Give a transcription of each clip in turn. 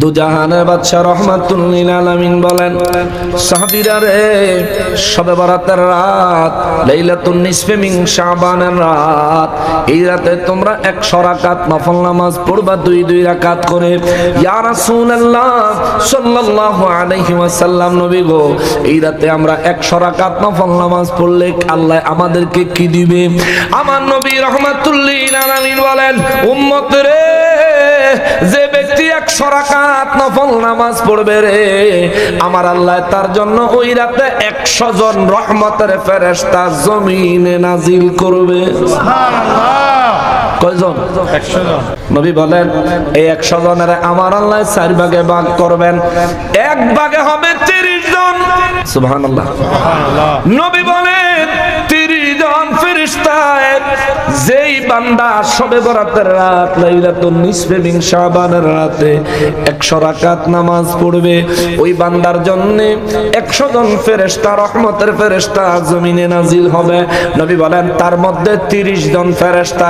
দুজাহানের বাদশা রহমাতুল লিল আলামিন বলেন, সাহাবীরা রে, শবে বরাতের রাত, লাইলাতুন নিসফে মিন শাবানের রাত, এই রাতে তোমরা 100 রাকাত নফল নামাজ পড়বা, 2 রাকাত করে। ইয়া রাসূলুল্লাহ সাল্লাল্লাহু আলাইহি ওয়াসাল্লাম, নবী গো, এই রাতে আমরা 100 রাকাত নফল নামাজ পড়লে আল্লাহ আমাদেরকে কি দিবে? আমার নবী রহমাতুল লিল আলামিন বলেন, উম্মত রে, যে ব্যক্তি 100 রাকাত নফল নামাজ পড়বে রে, আমার আল্লাহ তার জন্য ওই রাতে 100 জন রহমতের ফেরেশতা জমিনে নাজিল করবে। সুবহানাল্লাহ। কয়জন? 100 জন। নবী বলেন, এই 100 জনের আমার আল্লাহ 4 ভাগে ভাগ করবেন, 1 ভাগে হবে 30 জন। সুবহানাল্লাহ। সুবহানাল্লাহ। নবী বলেন, 30 জন ফেরেশতা, যেই বান্দা শবে বরাতের রাত, লাইলাতুন নিসফে মিন শাবানের রাতে 100 রাকাত নামাজ পড়বে, ওই বান্দার জন্য 100 জন ফেরেশতা, রহমতের ফেরেশতা জমিনে নাজিল হবে। নবী বলেন, তার মধ্যে 30 জন ফেরেশতা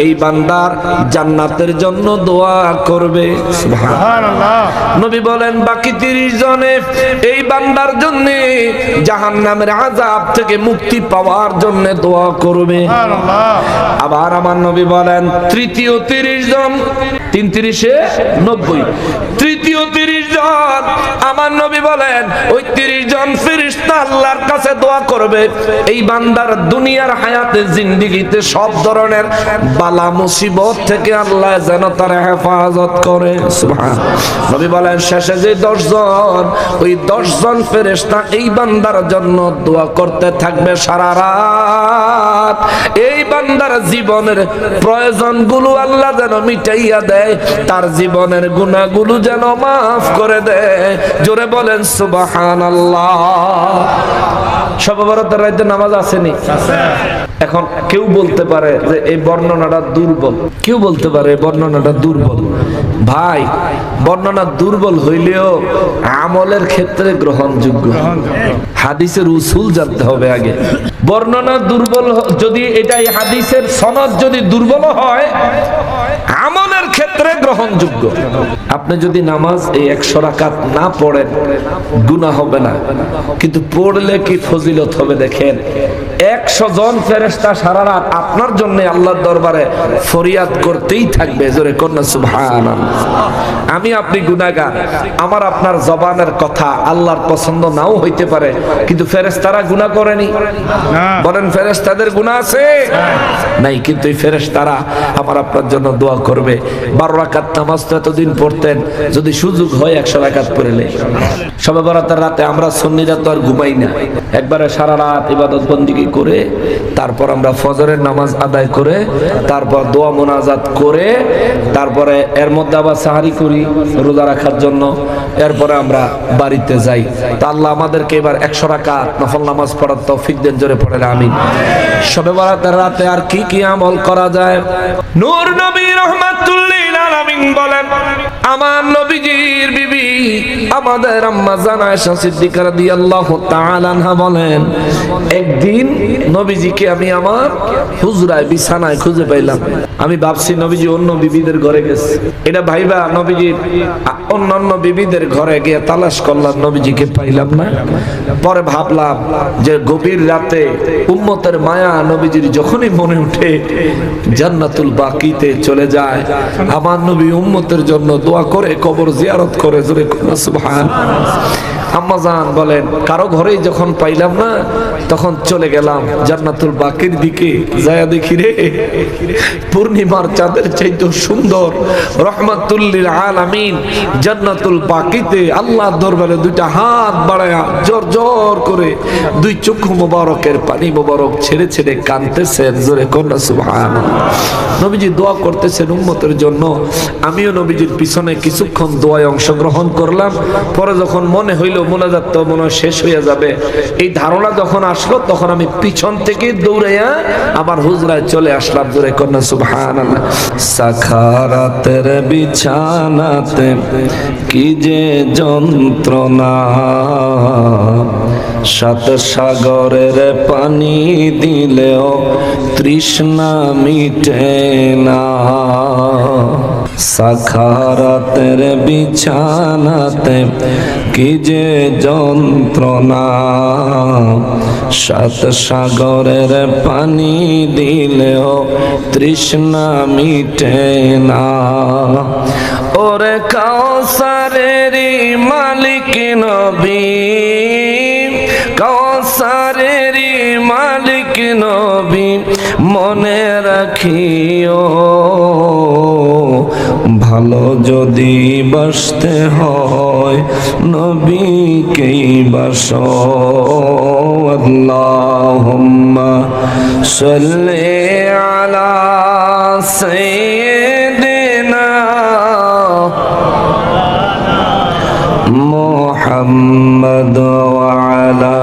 এই বান্দার জান্নাতের জন্য দোয়া করবে। সুবহানাল্লাহ। নবী বলেন, বাকি 30 জনে এই বান্দার জন্য জাহান্নামের আযাব থেকে মুক্তি পাওয়ার জন্য দোয়া করবে। সুবহানাল্লাহ। আবার আমার নবী বলেন, তৃতীয় 30 জন, 3 × 90, তৃতীয় 30 জন, আমার নবী বলেন, ওই 30 জন ফেরেশতা আল্লাহর কাছে দোয়া করবে, এই বান্দার দুনিয়ার হায়াতে, জিন্দেগিতে সব ধরনের বালা মুসিবত থেকে আল্লাহ যেন তার হেফাজত করে। সুবহানাল্লাহ। নবী বলেন, শেষে যে 10 জন, ওই 10 জন ফেরেশতা এই বান্দার জন্য দোয়া করতে থাকবে সারা রাত, এই বান্দার জীবনের প্রয়োজনগুলো আল্লাহ যেন মিটাইয়া দেয়, তার জীবনের গুনাহগুলো যেন মাফ করে দেয়। জোরে বলেন সুবহানাল্লাহ। শবে বরাতের রাতে নামাজ আসেনি? এখন কেউ বলতে পারে যে এই বর্ণনাটা দুর্বল, কেউ বলতে পারে বর্ণনাটা দুর্বল। ভাই, বর্ণনা দুর্বল হইলেও আমলের ক্ষেত্রে গ্রহণযোগ্য। হাদিসের উসুল জানতে হবে আগে। বর্ণনা দুর্বল যদি, এটাই হাদিসের সনদ যদি দুর্বল হয়, আমলের ক্ষেত্রে গ্রহণযোগ্য। আপনি যদি নামাজ এই 100 রাকাত না পড়েন, গুনাহ হবে না, কিন্তু পড়লে কি ফজিলত হবে দেখেন। 100 জন ফেরেশতা সারা রাত আপনার জন্য আল্লাহর দরবারে ফরিয়াদ করতেই থাকবে। জোরে কন্যা সুবহানাল্লাহ। আমি আপনি গুনাহগার, আমার আপনার জবানের কথা আল্লাহর পছন্দ নাও হইতে পারে, কিন্তু ফেরেশতারা গুনাহ করেনি? বলেন, ফেরেশতাদের গুনাহ আছে? নাই, কিন্তু এই ফেরেশতারা আমার আপনার জন্য দোয়া করবে। 12 রাকাত নামাজ তো এতদিন পড়তেন, যদি সুযোগ হয় 100 রাকাত পড়লে। শবে বরাতের রাতে আমরা সুন্নিরা তো আর ঘুমাই না, একবারে সারা রাত ইবাদত বন্দেগী করে, তারপর আমরা ফজরের নামাজ আদায় করে, তারপর দোয়া মোনাজাত করে, তারপরে এর মধ্যে আবার সাহারি করি রোজা রাখার জন্য, এরপরে আমরা বাড়িতে যাই। তা আল্লাহ আমাদেরকে এবার 100 রাকাত নফল নামাজ পড়ার তৌফিক দেন। জোরে পড়েন আমিন। শবে বরাতের রাতে আর কি কি আমল করা যায়? নূর নবী রহমাতুল লিল আলামিন বলেন, আমার নবীজির বিবি আমাদের আম্মা জান আয়েশা সিদ্দিকা রাদিয়াল্লাহু তাআলা আনহা বলেন, একদিন নবীজিকে আমি আমার হুজরায় বিছানায় খুঁজে পাইলাম। আমি ভাবছি নবীজি অন্য বিবিদের ঘরে গেছে, এটা ভাইবা নবীজির অন্যান্য বিবিদের ঘরে গিয়ে তালাশ করলাম, নবীজিকে পাইলাম না। পরে ভাবলাম যে গভীর রাতে উম্মতের মায়া নবীজির যখনই মনে উঠে জান্নাতুল বাকিতে চলে যায়, আমার নবী উম্মতের জন্য দোয়া করে, কবর জিয়ারত করে। জোরে সুবহানাল্লাহ। আম্মা জান বলেন, কারো ঘরেই যখন পাইলাম না, তখন চলে গেলাম জান্নাতুল বাকির দিকে। যায়া দেখি রে, পূর্ণিমার চাঁদের চাইতে সুন্দর রহমাতুল লিল আলামিন জান্নাতুল বাকিতে আল্লাহর দরবারে 2টা হাত বাড়ায়া জোর জোর করে 2 চক্ষু মোবারকের পানি মোবারক ছেড়ে ছেড়ে কাঁদতেছেন। জোরে কন্যা সুবহানাল্লাহ। নবীজি দোয়া করতেছেন উম্মতের জন্য। আমিও নবীজির পিছনে কিছুক্ষণ দোয়ায় অংশগ্রহণ করলাম। পরে যখন মনে হইল মোনাজাত তো মনে শেষ হয়ে যাবে, এই ধারণা যখন আসলো, তখন আমি পিছন থেকে দৌড়াইয়া আমার হুজরায় চলে আসলাম। জোরে কন্যা সুবহানাল্লাহ। সাখারাতের বিছানাতে কি যে যন্ত্রণা, 7 সাগরের পানি দিলেও তৃষ্ণা মিটে না। সাখারাতের বিছানাতে কি যে যন্ত্রণা, সাত সাগরের পানি দিলেও তৃষ্ণা মিটে না। ওরে কাউসারেরই মালিক নবী, কাউসারেরই মালিক নবী, মনে রাখিও ভালো যদি বাসতে হয় নবীকেই বাসো। আল্লাহুম্মা সাল্লি আলা সাইয়্যিদিনা মুহাম্মদ ওয়া আলা,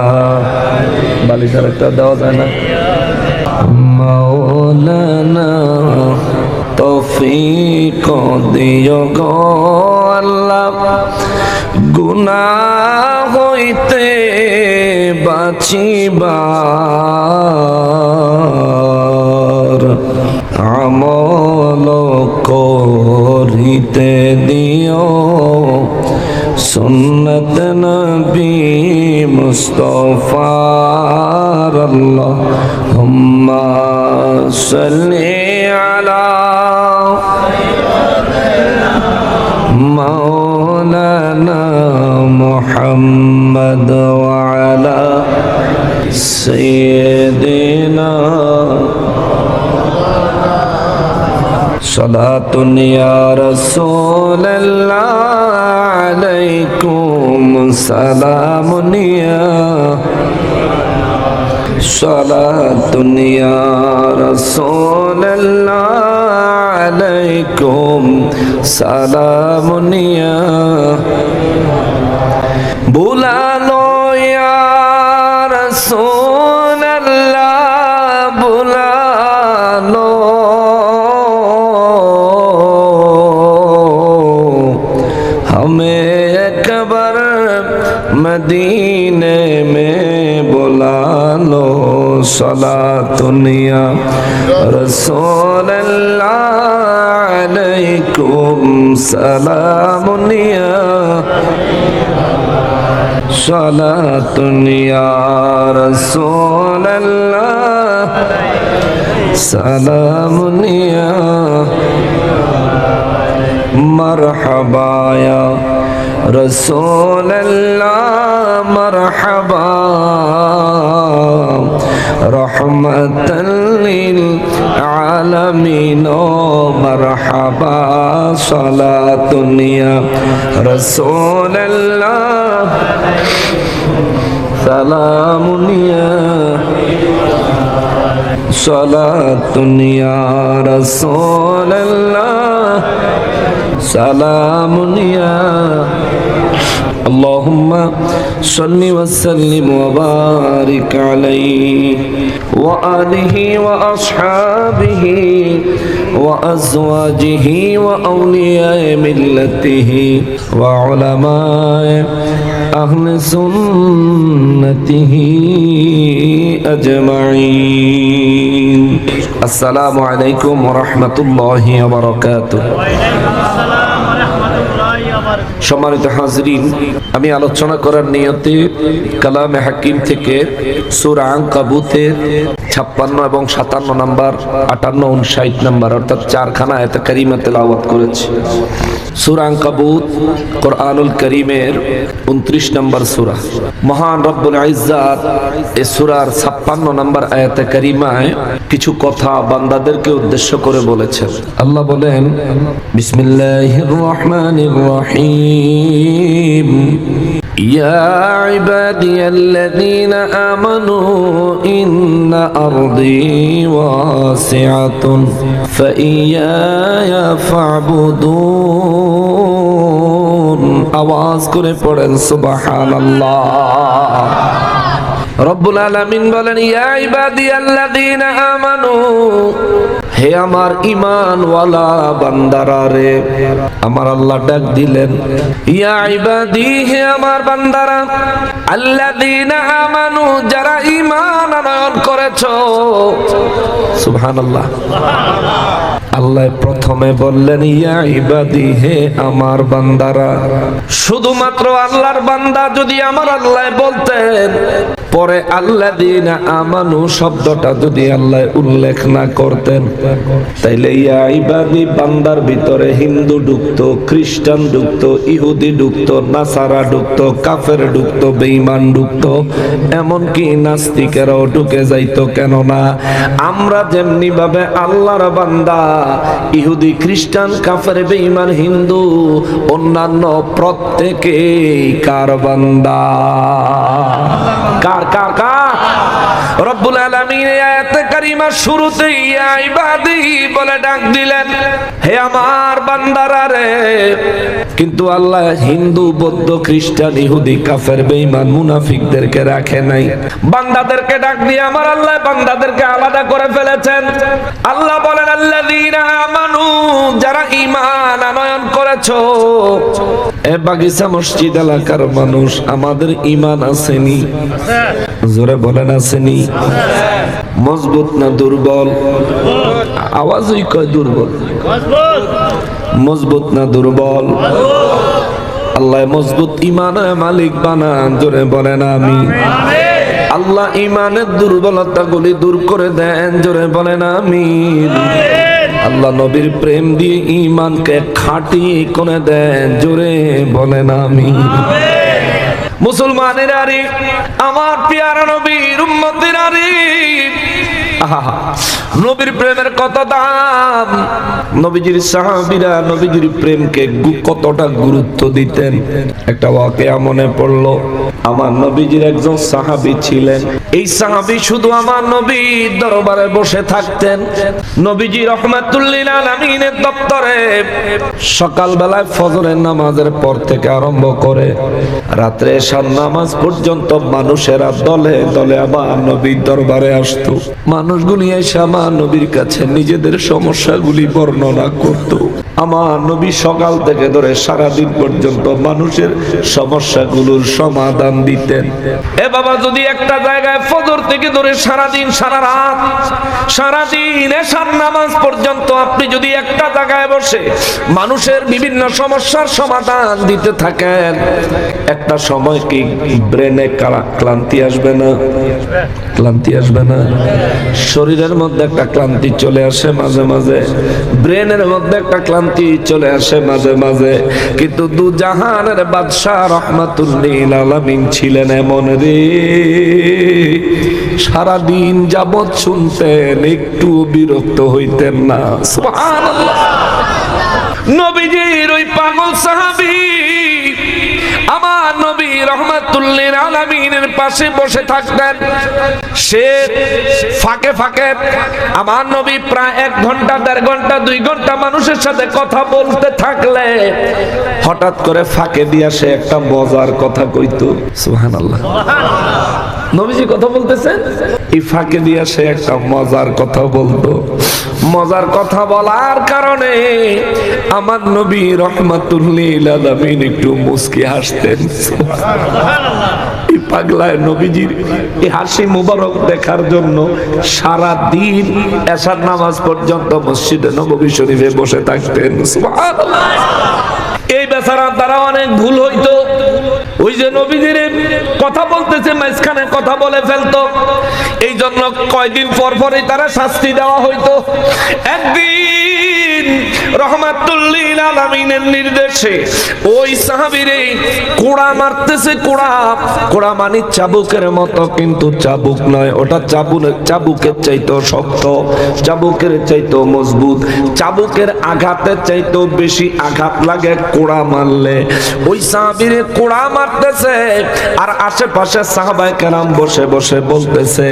বালিকার একটা দেওয়া যায় না, মাওলানা তৌফিক দিও গো আল্লাহ, গুনাহ হইতে বাঁচিবার আমল করিতে দিও, সুন্নত নবী মুস্তাফার। আল্লাহুম্মা সাল্লি আলা মাওলানা মুহাম্মদ ওয়া আলা সাইয়্যিদিনা সালাতুন ইয়া রাসূলুল্লাহ আলাইকুম সালামুন ইয়া, সালাতুন ইয়া রাসূলুল্লাহ আলাইকুম সালামুন ইয়া, বুলালো ইয়া রাসূলুল্লাহ বুলালো, हमें एक बार मदीने में बुला लो, सलातुन या रसूलल्लाह अलैकुम सलामुन या, सलातुन या रसूलल्लाह सलामुन या, मरहबा या रसूलल्लाह मरहबा, रहमतल लिल आलमीन मरहबा, सलातुन या रसूलल्लाह सलामुन या, सलातुन या रसूलल्लाह सलामुन या। اللهم صل وسلم وبارك عليه وآله وأصحابه وأزواجه وأولياء ملته وعلماء أهل سنته أجمعين. السلام عليكم ورحمة الله وبركاته. সম্মানিত হাজরিন, আমি আলোচনা করার নিয়তে কালামে হাকিম থেকে সূরা আনকাবুতের 56 এবং 57 নাম্বার, 58 59 নাম্বার অর্থাৎ চারখানা আয়াত কারিমা তেলাওয়াত করেছি। সূরা আনকাবুত কোরআনুল কারীমের 29 নম্বর সূরা। মহান রব্বুল ইজ্জাত এই সূরার 56 নম্বর আয়াতে কারিমায় কিছু কথা বান্দাদেরকে উদ্দেশ্য করে বলেছেন। আল্লাহ বলেন, বিসমিল্লাহির রহমানির রহিম, يا عبادي الذين آمنوا إن أرضي واسعة فإياي فاعبدون। আওয়াজ করে পড়েন সুবহানাল্লাহ। রব্বুল আলামিন বলেন, ইয়া ইবাদিয়াল্লাযীনা আমানু, হে আমার ঈমানওয়ালা বান্দারা রে। আমার আল্লাহ ডাক দিলেন, ইয়া ইবাদি, হে আমার বান্দারা, আল্লাযীনা আমানু, যারা ঈমান আনয়ন করেছো। সুবহানাল্লাহ। আল্লাহ প্রথমে বললেন ইয়া ইবাদি, হে আমার বান্দারা। শুধুমাত্র আল্লাহর বান্দা যদি আমার আল্লাহ বলতেন, পরে আল্লাযীনা আমানু শব্দটা যদি আল্লাহ উল্লেখ না করতেন, তাইলে ইয়া ইবাদি বান্দার ভিতরে হিন্দু ঢুকতো, খ্রিস্টান ঢুকতো, ইহুদি ঢুকতো, নাসারা ঢুকতো, কাফের ঢুকতো, বেঈমান ঢুকতো, এমনকি নাস্তিকেরাও ঢুকে যাইতো। কেননা আমরা যেমনি ভাবে আল্লাহর বান্দা, ইহুদি, খ্রিস্টান, কাফের, বেঈমান, হিন্দু, অন্যান্য প্রত্যেকেই কার বান্দা? কার কার কার? রব্বুল আলামিন আয়াতে কারিমা শুরুতে ইয়া ইবাদি বলে ডাক দিলেন, হে আমার বান্দারা রে। কিন্তু আল্লাহ হিন্দু, বৌদ্ধ, খ্রিস্টান, ইহুদি, কাফের, বেঈমান, মুনাফিকদেরকে রাখে নাই। বান্দাদেরকে ডাক দিয়ে আমার আল্লাহ বান্দাদেরকে আলাদা করে ফেলেছেন। আল্লাহ বলেন আল্লাযীনা আমানু, যারা ঈমান আনয়ন করেছো। এ বাগিচা মসজিদ এলাকার মানুষ, আমাদের ঈমান আসেনি? জোরে বলেন আসেনি? মজবুত না দুর্বল? আওয়াজই কয় দুর্বল। মজবুত না দুর্বল? আল্লাহ মজবুত ঈমানের মালিক বানান। জোরে বলেন আমিন। আল্লাহ ঈমানের দুর্বলতাগুলি দূর করে দেন। জোরে বলেন আমিন। আল্লাহ নবীর প্রেম দিয়ে ঈমানকে খাঁটি করে দেন। জোরে বলেন আমিন। মুসলমানের আরে, আমার পেয়ারা নবীর উম্মতের আরে, নবীর প্রেমের কত দাম। নবীজির সাহাবীরা নবীজির প্রেমকে কতটা গুরুত্ব দিতেন। একটা ওয়াকিয়া মনে পড়লো। আমার নবীজির একজন সাহাবী ছিলেন। এই সাহাবী শুধু আমার নবীর দরবারে বসে থাকতেন। নবীজি রাহমাতুল লিল আলামিনের দপ্তরে সকালবেলায় ফজরের নামাজের পর থেকে আরম্ভ করে রাত্রে এশার নামাজ পর্যন্ত মানুষেরা দলে দলে আমার নবীর দরবারে আসতো। মানুষগুলি এসে আমার নবীর কাছে নিজেদের সমস্যাগুলি বর্ণনা করত। আমার নবী সকাল থেকে ধরে সারাদিন পর্যন্ত মানুষের সমস্যাগুলোর সমাধান দিতেন। এ বাবা, যদি একটা জায়গায় ফজর থেকে ধরে সারাদিন, সারা রাত, সারাদিন এশার নামাজ পর্যন্ত আপনি যদি একটা জায়গায় বসে মানুষের বিভিন্ন সমস্যার সমাধান দিতে থাকেন, একটা সময় কি ব্রেনে ক্লান্তি আসবে না? ক্লান্তি আসবে না? শরীরের মধ্যে একটা ক্লান্তি চলে আসে মাঝে মাঝে, ব্রেনের মধ্যে একটা ক্লান্তি চলে আসে মাঝে মাঝে। কিন্তু দু জাহানের বাদশাহ রাহমাতুল লিল আলামিন ছিলেন এমন রে, সারাদিন যাবৎ শুনতেন, একটু বিরক্ত হইতেন না। সুবহানাল্লাহ। নবীজির ওই পাগল সাহাবী আমার নবী রাহমাতুল লিল আলামিনের পাশে বসে থাকতেন। সে ফাঁকে ফাঁকে আমার নবী প্রায় 1 ঘন্টা, 1.5 ঘন্টা, 2 ঘন্টা মানুষের সাথে কথা বলতে থাকলে হঠাৎ করে ফাঁকে দিয়া সে একটা মজার কথা কইতো। সুবহানাল্লাহ। নবীজি কথা বলতেছেন, এই ফাঁকে দিয়া সে একটা মজার কথা বলতো। মজার কথা বলার কারণে আমার নবী রাহমাতুল লিল আলামিন একটু মুস্কি হাসতেন। এই পাগলায় নবীজির এই হাসি মুবারক দেখার জন্য সারা দিন এশার নামাজ পর্যন্ত মসজিদে নববী শরীফে বসে থাকতেন। সুবহানাল্লাহ। এই বেচারা দ্বারা অনেক ভুল হইতো। ওই যে নবীজির কথা বলতেছে, মাঝখানে কথা বলে ফেলতো। এই জন্য কয়দিন পর পরই তারা শাস্তি দেওয়া হইতো। একদিন রাহমাতুল লিল আলামিনের নির্দেশে ওই সাহাবীরে কোড়া মারতেছে। কোড়া মানে চাবুকের মতো, কিন্তু চাবুক নয়, ওটা চাবুকের চাইতেও শক্ত, চাবুকের চাইতেও মজবুত, চাবুকের আঘাতের চাইতেও বেশি আঘাত লাগে কোড়া মারলে। ওই সাহাবীরে কোড়া মারতেছে, আর আশেপাশে সাহাবায়ে কেরাম বসে বসে বলতেছে,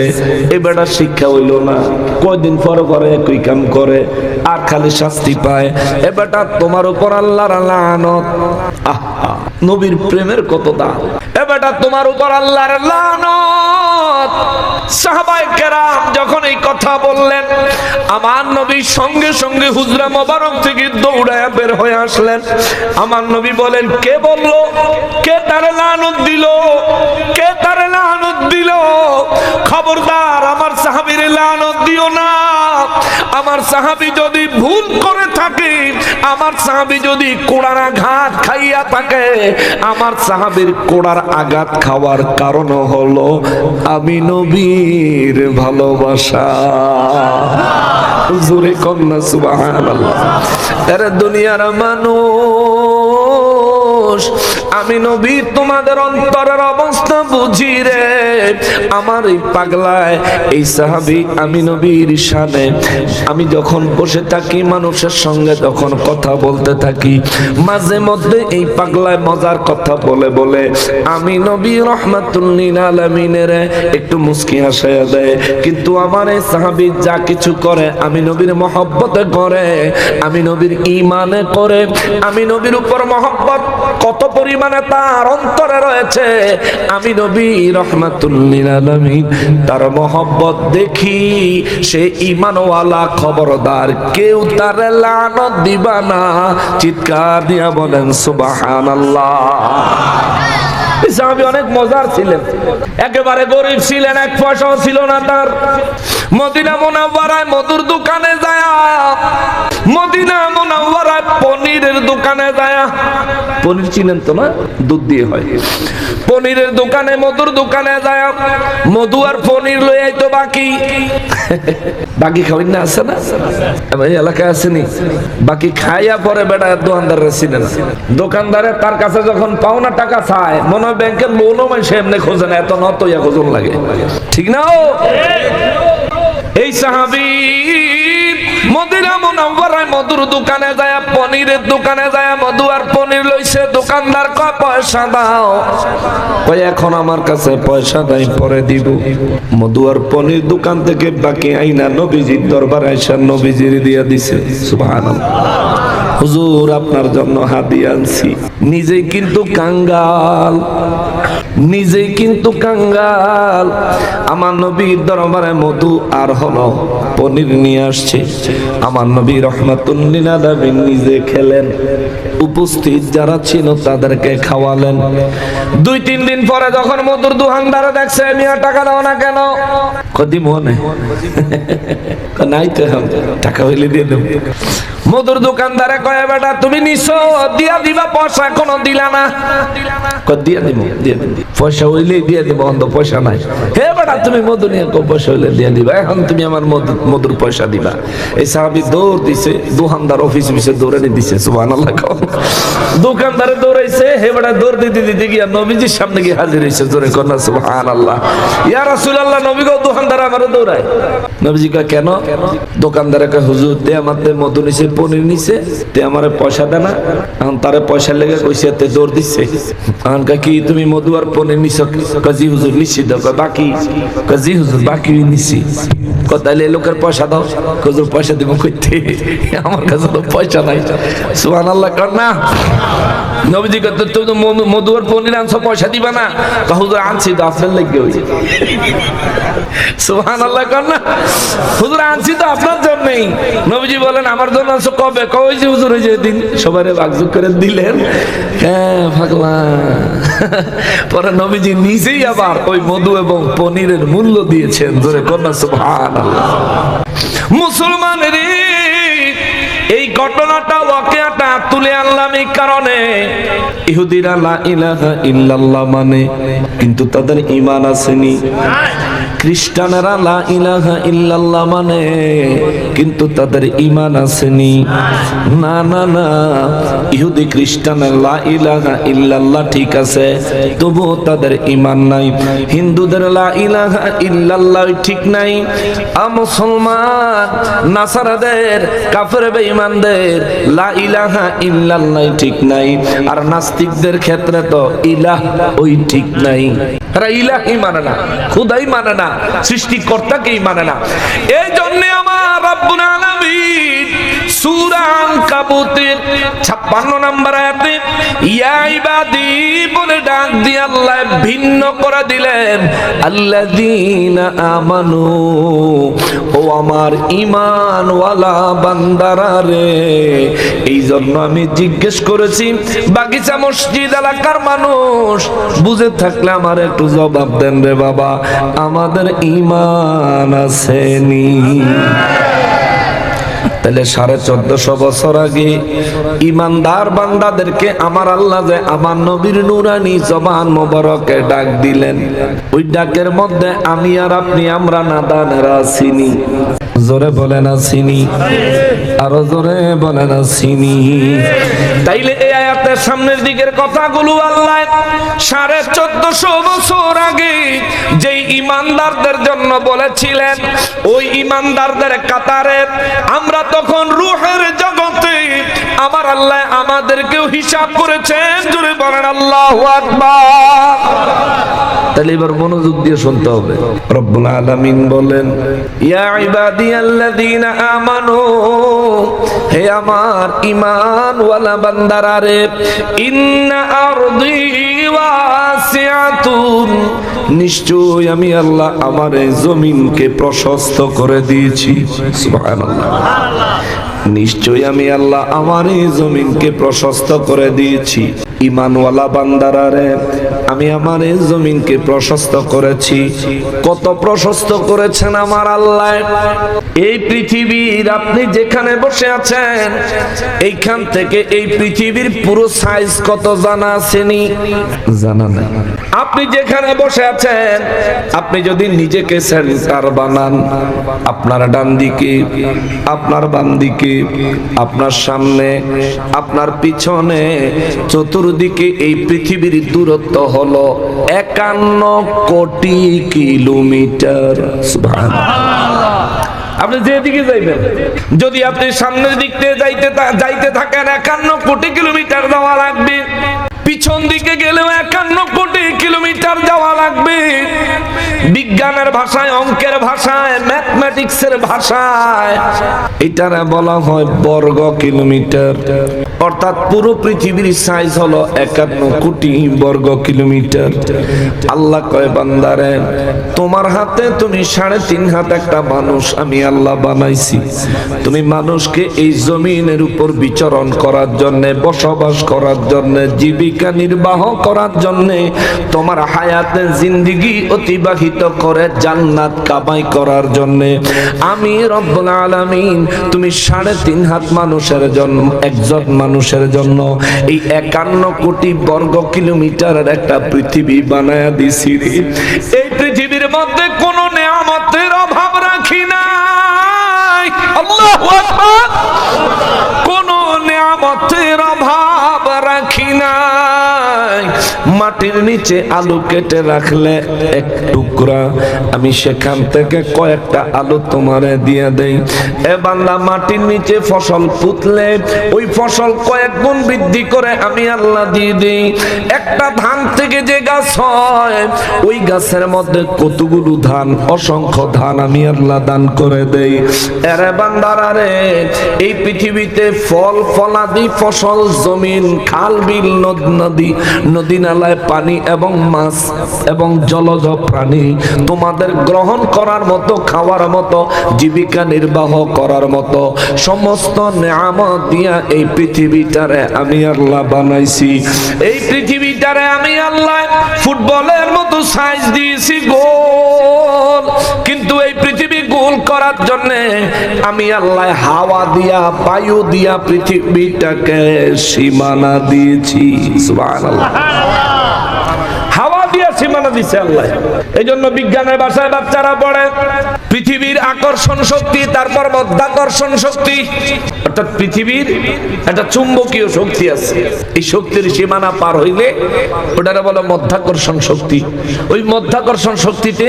এই বেটা শিক্ষা হইল না, কয়দিন পরে পরে একই কাম করে আর খালি শাস্তি পায়। এ বেটা তোমার উপর আল্লাহর লানত। আহা, নবীর প্রেমের কত দাম। এ বেটা তোমার উপর আল্লাহর লানত। সাহাবায়ে কেরাম যখন এই কথা বললেন, আমার নবী সঙ্গে সঙ্গে হুজরা মোবারক থেকে দৌড়ায় বের হয়ে আসলেন। আমার নবী বলেন, কে বললো? কে তারে লানত দিল? কে তারে লানত দিল? খবরদার আমার সাহাবীরে লানত দিও না। আমার সাহাবী যদি ভুল করে থাকে, আমার সাহাবী যদি কোড়ার আঘাত খাইয়া থাকে, আমার সাহাবীর কোড়ার আঘাত খাওয়ার কারণ হলো আমি নবীর ভালোবাসা। জোরে কন্যা সুবহানাল্লাহ। আরে দুনিয়ার মানুষ, আমি নবী তোমাদের অন্তরের অবস্থা বুঝি রে। আমার এই পাগলায়, এই সাহাবী আমি নবীর শানে, আমি যখন বসে থাকি মানুষের সঙ্গে যখন কথা বলতে থাকি, মাঝে মধ্যে এই পাগলায় মজার কথা বলে বলে আমি নবী রাহমাতুল লিল আলামিনের একটু মুস্কি হাসায়া দেয়। কিন্তু আমার এই সাহাবী যা কিছু করে আমি নবীর মহব্বতে করে, আমি নবীর ঈমানে করে। আমি নবীর উপর মহব্বত কত পরিমাণে তার অন্তরে রয়েছে, আমি নবী রাহমাতুল লিল আলামিন তার মহব্বত দেখি। সে ঈমানওয়ালা, খবরদার কেউ তার লানত দিবা না। চিৎকার দিয়া বলেন সুবহানাল্লাহ। সাহাবী অনেক মজার ছিলেন, একেবারে গরিব ছিলেন, এক পয়সাও ছিল না তার। মদিনা মুনাওয়ারায় মধুর দোকানে যায়, মদিনা মুনাওয়ারায় পনিরের দোকানে যায়, পনির চিনেন তো না, দুধ দিয়ে হয়, পনিরের দোকানে মধুর দোকানে যায়, মধু আর পনির লই আইতো বাকি। বাকি খাওয়াই না, আছে না এই এলাকায় আসেনি? বাকি খাইয়া পরে বেটা দোকানদারের চিনে না। দোকানদারে তার কাছে যখন পাওনা টাকা চায়, মনে হয় ব্যাংকের লোনও সে এমনি খোঁজে না, এত নত ইয়া খোঁজন লাগে, ঠিক না? এই সাহাবী মদিনা মুনাওয়ারায় মধুর দোকানে যায়, পনিরের দোকানে যায়, মধু আর পনির লইছে। দোকানদার কয় পয়সা দাও, কয় এখন আমার কাছে পয়সা নাই, পরে দিব। মধু আর পনির দোকান থেকে বাকি আইনা নবীজির দরবারে আইসা নবীজির দিয়া দিছে। সুবহানাল্লাহ। হুজুর আপনার জন্য হাদিয়া আনছি। নিজেই কিন্তু কাঙ্গাল, নিজেই কিন্তু কাঙ্গাল। আমার নবীর দরবারে মধু আর হলো পনির নিয়ে আসছে। আমার নবী রাহমাতুল লিল আলামিন নিজে খেলেন, উপস্থিত যারা ছিল তাদেরকে খাওয়ালেন। 2-3 দিন পরে যখন মধুর দোকানদারে দেখছে, মিয়া টাকা দাও না কেন? কদি মনে নাই তো, টাকা হইলে দিয়ে দেব। মধুর দোকানদারে কয় বেটা তুমি নিছো, দিয়া দিবা, পয়সা এখনো দিলা না। কয় দিয়া দিব, দিয়ে দিব, পয়সা হইলেই দিয়ে দিব, অন্ত পয়সা নাই। হে বেটা তুমি মধু নিয়ে পয়সা হইলে দিয়ে দিবা, এখন তুমি আমার মধুর পয়সা দিবা। এই সাহাবী দৌড় দিছে, দোকানদার অফিস দৌড়ে দিছে। সুবহানাল্লাহ। দোকানদারে দৌড়াইছে, হে বেটা দৌড় দিতে দিতে গিয়া নবীজির সামনে গিয়ে হাজির হইছে। জোরে কর না সুবহানাল্লাহ। ইয়া রাসূলুল্লাহ, নবী গো দোকানদার আমারে দৌড়ায়। নবীজি কয় কেন? দোকানদারে কয় হুজুর তে আমাতে মধু নিছে, পনির নিছে, তে আমারে পয়সা দে না। এখন তারে পয়সা লেগে কইছে, তে দৌড় দিছে। এখন কয় কি তুমি মধু আর পনির নিছো? কয় জি হুজুর নিছি। দাও। কয় বাকি? কয় জি হুজুর বাকি নিছি। কয় তাইলে লোকের পয়সা দাও। হুজুর পয়সা দিব কইতে, আমার কাছে তো পয়সা নাই। সুবহানাল্লাহ কর না। নবীজি কয় তুমি মধু আর পনির আনছো, পয়সা দিবা না? কয় হুজুর আনছি তো আপনার লাগবে। হইছে সুবহানাল্লাহ কর না। হুজুর আনছি তো আপনার জন্যই। নবীজি বলেন আমার জন্য আনছো কবে? কয় যে হুজুর ওই যে দিন সবারে ভাগযোগ করে দিলেন। হ্যাঁ ভাগলা। পরে নবীজি নিজেই আবার ওই মধু এবং পনিরের মূল্য দিয়েছেন। জোরে কর না সুবহানাল্লাহ। মুসলমানের এই ঘটনাটা, ওয়াকিয়াটা তুলে আনলাম এই কারণে, ইহুদিরা লা ইলাহা ইল্লাল্লাহ মানে, কিন্তু তাদের ঈমান আসেনি। খ্রিস্টানেরা লা ইলাহা ইল্লাল্লাহ মানে, কিন্তু তাদের ঈমান আসেনি। না না না, ইহুদি খ্রিস্টানের লা ইলাহা ইল্লাল্লাহ ঠিক আছে, তবুও তাদের ঈমান নাই। হিন্দুদের লা ইলাহা ইল্লাল্লাহ ঠিক নাই। মুসলমান নাসারাদের, কাফের বেঈমানদের লা ইলাহা ইল্লাল্লাহ ঠিক নাই। আর নাস্তিকদের ক্ষেত্রে তো ইলাহ ওই ঠিক নাই। এরা ইলাহি মানে না, খুদাই মানে না, সৃষ্টিকর্তাকেই মানে না। এই জন্য আমার রব্বুল আলামিন সূরা আনকাবুতের 56 নম্বর আয়াতে ইয়া ইবাদি বলে ডাক দিয়ে আল্লাহ ভিন্ন করে দিলেন, আল্লাযীনা আমানু, ও আমার ঈমানওয়ালা বান্দারা রে। এই জন্য আমি জিজ্ঞেস করেছি, বাগিচা মসজিদ এলাকার মানুষ বুঝে থাকলে আমার একটু জবাব দেন রে বাবা, আমাদের ঈমান আছে নি? তাহলে 1450 বছর আগে ইমানদার বান্দাদেরকে আমার আল্লাহ যে আমার নবীর নুরানি জবান মোবারকে ডাক দিলেন, ওই ডাকের মধ্যে আমি আর আপনি আমরা নাদানেরা চিনি। জোরে বলে না চিনি, আরো জোরে বলে না চিনি। তাইলে এই আয়াতের সামনের দিকের কথাগুলো আল্লাহ 1450 বছর আগে যেই ইমানদারদের জন্য বলেছিলেন, ওই ইমানদারদের কাতারে আমরা তখন রূহের জগতে আমার আল্লাহ আমাদেরকেও হিসাব করেছেন। জোরে বলেন আল্লাহু আকবার। তাহলে এবার মনোযোগ দিয়ে শুনতে হবে। রব্বুল আলামিন বলেন, ইয়া ইবাদিয়াল্লাযীনা আমানু, হে আমার ঈমানওয়ালা বান্দারা রে, ইন্না আরদি ওয়াসিআতুন, নিশ্চয় আমি আল্লাহ আমার এই জমিনকে প্রশস্ত করে দিয়েছি। সুবহানাল্লাহ। নিশ্চয় আমি আল্লাহ আমার এই জমিনকে প্রশস্ত করে দিয়েছি। ঈমানওয়ালা বান্দারা রে, আমি আমার এই জমিনকে প্রশস্ত করেছি। কত প্রশস্ত করেছেন আমার আল্লাহ! এই পৃথিবীর আপনি যেখানে বসে আছেন, এইখান থেকে এই পৃথিবীর পুরো সাইজ কত জানা আছেনি? জানা নাই। আপনি যেখানে বসে আছেন, আপনি যদি নিজেকে সেন্টার বানান, আপনার ডান দিকে, আপনার বাম দিকে, আপনার সামনে, আপনার পিছনে, চতুর্দিকে এই পৃথিবীর দূরত্ব হলো 51 কোটি কিলোমিটার। সুবহানাল্লাহ। আপনি যেদিকে যাইবেন, যদি আপনি সামনের দিক থেকে যাইতে থাকেন 51 কোটি কিলোমিটার যাওয়া লাগবে, পিছন দিকে গেলেও 51 কোটি কিলোমিটার যাওয়া লাগবে। বিজ্ঞানের ভাষায়, অঙ্কের ভাষায়, ম্যাথমেটিক্সের ভাষায় এটারে বলা হয় বর্গ কিলোমিটার। অর্থাৎ পুরো পৃথিবীর সাইজ হলো 51 কোটি বর্গ কিলোমিটার। আল্লাহ কয়, বান্দারে তোমার হাতে তুমি 3.5 হাত একটা মানুষ আমি আল্লাহ বানাইছি। তুমি মানুষকে এই জমিনের উপর বিচরণ করার জন্য, বসবাস করার জন্য, জীবিকা নির্বাহ করার জন্য, তোমার হায়াতে জিন্দেগি অতিবাহিত করে জান্নাত কামাই করার জন্য আমি রব্বুল আলামিন তুমি 3.5 হাত মানুষের জন্য, একজন মানুষের জন্য এই 51 কোটি বর্গ কিলোমিটারের একটা পৃথিবী বানায়া দিছি রে। এই পৃথিবীর মধ্যে কোনো নেয়ামতের অভাব রাখি নাই। আল্লাহু আকবার। কোনো নেয়ামতের অভাব রাখি নাই। মাটির নিচে আলু কেটে রাখলে এক টুকরা, আমি সেখান থেকে কয়েকটা আলু তোমারে দিয়ে দেই। এ বান্দা, মাটির নিচে ফসল পুতলে ওই ফসল কয়েক গুণ বৃদ্ধি করে আমি আল্লাহ দিয়ে দিই। একটা ধান থেকে যে গাছ হয়, ওই গাছের মধ্যে কতগুলো ধান, অসংখ্য ধান আমি আল্লাহ দান করে দেই। এরে বান্দারা রে, এই পৃথিবীতে ফল ফলাদি, ফসল, জমিন, খাল বিল, নদী, নদী নালায় পানি এবং মাছ এবং জলজ প্রাণী তোমাদের গ্রহণ করার মতো, খাওয়ার মতো, জীবিকা নির্বাহ করার মতো সমস্ত নেয়ামত দিয়া এই পৃথিবীটারে আমি আল্লাহ বানাইছি। এই পৃথিবীটারে আমি আল্লাহ ফুটবলের মতো সাইজ দিয়েছি গোল, কিন্তু এই পৃথিবী গোল করার জন্য আমি আল্লাহ হাওয়া দিয়া, বায়ু দিয়া পৃথিবীটাকে সীমানা দিয়েছি। সুবহানাল্লাহ। হাওয়া দিয়া সীমানা দিছে আল্লাহ। এই জন্য বিজ্ঞানের ভাষায় বাচ্চারা পড়ে পৃথিবীর আকর্ষণ শক্তি, তারপর মধ্যাকর্ষণ শক্তি। অর্থাৎ পৃথিবীর একটা চুম্বকীয় শক্তি আছে, এই শক্তির সীমানা পার হইলে ওটারে বলে মধ্যাকর্ষণ শক্তি। ওই মধ্যাকর্ষণ শক্তিতে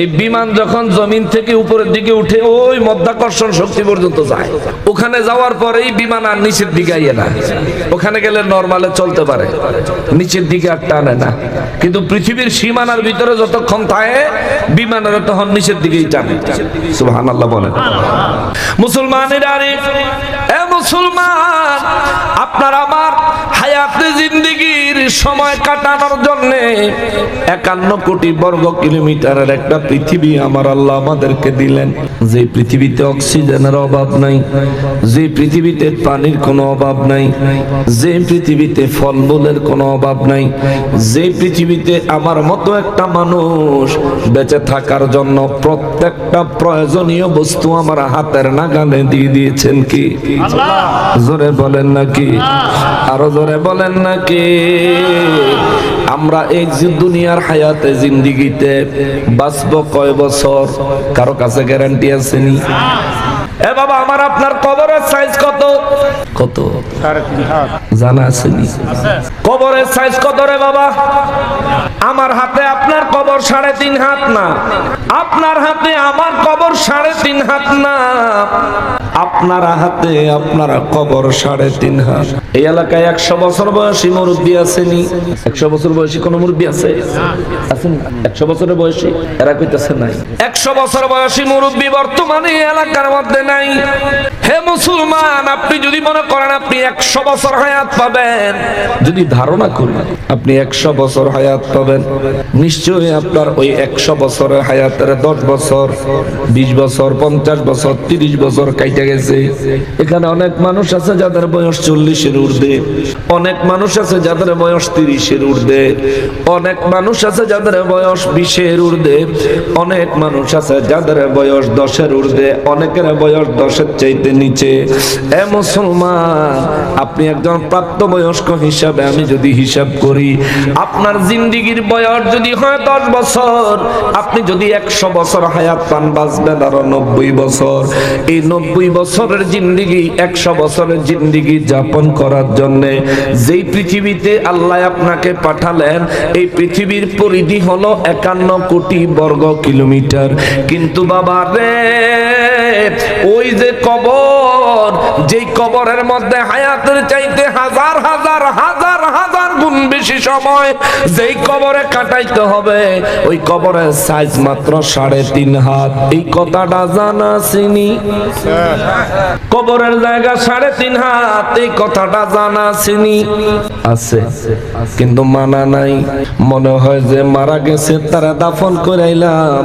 এই বিমান যখন জমিন থেকে উপরের দিকে উঠে ওই মধ্যাকর্ষণ শক্তি পর্যন্ত যায়। ওখানে যাওয়ার পরেই বিমান আর নিচের দিকে আইয়ে না, ওখানে গেলে নরমালে চলতে পারে, নিচের দিকে আর টানে না। কিন্তু পৃথিবীর সীমানার ভিতরে যতক্ষণ থাকে বিমানের তখন নিচের দিকেই টানে। সুবহানাল্লাহ বলেন। মুসলমানেরা রে, মুসলমান, আপনার আমার হায়াতে জিন্দেগির সময় কাটানোর জন্য 51 কোটি বর্গ কিলোমিটারের একটা পৃথিবী আমার আল্লাহ আমাদেরকে দিলেন। যে পৃথিবীতে অক্সিজেনের অভাব নাই, যে পৃথিবীতে পানির কোনো অভাব নাই, যে পৃথিবীতে ফলমূলের কোনো অভাব নাই, যে পৃথিবীতে আমার মতো একটা মানুষ বেঁচে থাকার জন্য প্রত্যেকটা প্রয়োজনীয় বস্তু আমার হাতের নাগালে দিয়ে দিয়েছেন কি আল্লাহ? জোরে বলেন নাকি? আরো জোরে বলেন নাকি? আমরা এই যে দুনিয়ার হায়াতে জিন্দেগিতে বাঁচবো কয় বছর, কারো কাছে গ্যারান্টি আছে নি? এ বাবা, আমার আপনার কবরের সাইজ কত? কত 3.5 হাত জানা আছে নি? কবরের সাইজ কত রে বাবা? আমার হাতে আপনার কবর 3.5 হাত না, আপনার হাতে আমার কবর 3.5 হাত না, আপনার হাতে আপনার কবর 3.5 হাত। এই এলাকায় 100 বছর বয়সী মুরব্বী আসেনি? 100 বছর বয়সী কোন মুরব্বী আছে? আছেন? 100 বছরের বয়সী এরা কইতাছে নাই। 100 বছর বয়সী মুরব্বী বর্তমানে এই এলাকার মধ্যে নাই। হে মুসলমান, আপনি যদি মনে করেন আপনি 100 বছর হায়াত পাবেন, যদি ধারণা করেন আপনি 100 বছর হায়াত পাবেন, নিশ্চয়ই আপনার ওই 100 বছরের হায়াতের 10 বছর, 20 বছর, 50 বছর, 30 বছর কাইটা গেছে। এখানে অনেক মানুষ আছে যাদের বয়স 40-এর ঊর্ধ্বে, অনেক মানুষ আছে যাদের বয়স 30-এর ঊর্ধ্বে, অনেক মানুষ আছে যাদের বয়স 20-এর ঊর্ধ্বে, অনেক মানুষ আছে যাদের বয়স 10-এর ঊর্ধ্বে, অনেকের বয়স 10-এর চাইতে নিচে। এ মুসলমান, আপনি একজন প্রাপ্তবয়স্ক হিসাবে আমি যদি হিসাব করি, আপনার জিন্দেগির বয়স যদি হয় 10 বছর, আপনি যদি 100 বছর হায়াত পান, বাঁচবেন আরো 90 বছর। এই 90 বছরের জিন্দেগি 100 বছরের জিন্দেগি যাপন করার জন্য যেই পৃথিবীতে আল্লাহ আপনাকে পাঠালেন, এই পৃথিবীর পরিধি হলো 51 কোটি বর্গ কিলোমিটার। কিন্তু বাবা রে, ওই যে কবর, যেই কবরের মধ্যে হায়াতের চাইতে হাজার হাজার হাজার হাজার গুণ বেশি সময় যেই কবরে কাটাইতে হবে, ওই কবরের সাইজ মাত্র 3.5 হাত। এই কথাটা জানা চিনি? কবরের জায়গা 3.5 হাত, এই কথাটা জানা চিনি? আছে, কিন্তু মানা নাই। মনে হয় যে মারা গেছে, তারা দাফন করাইলাম,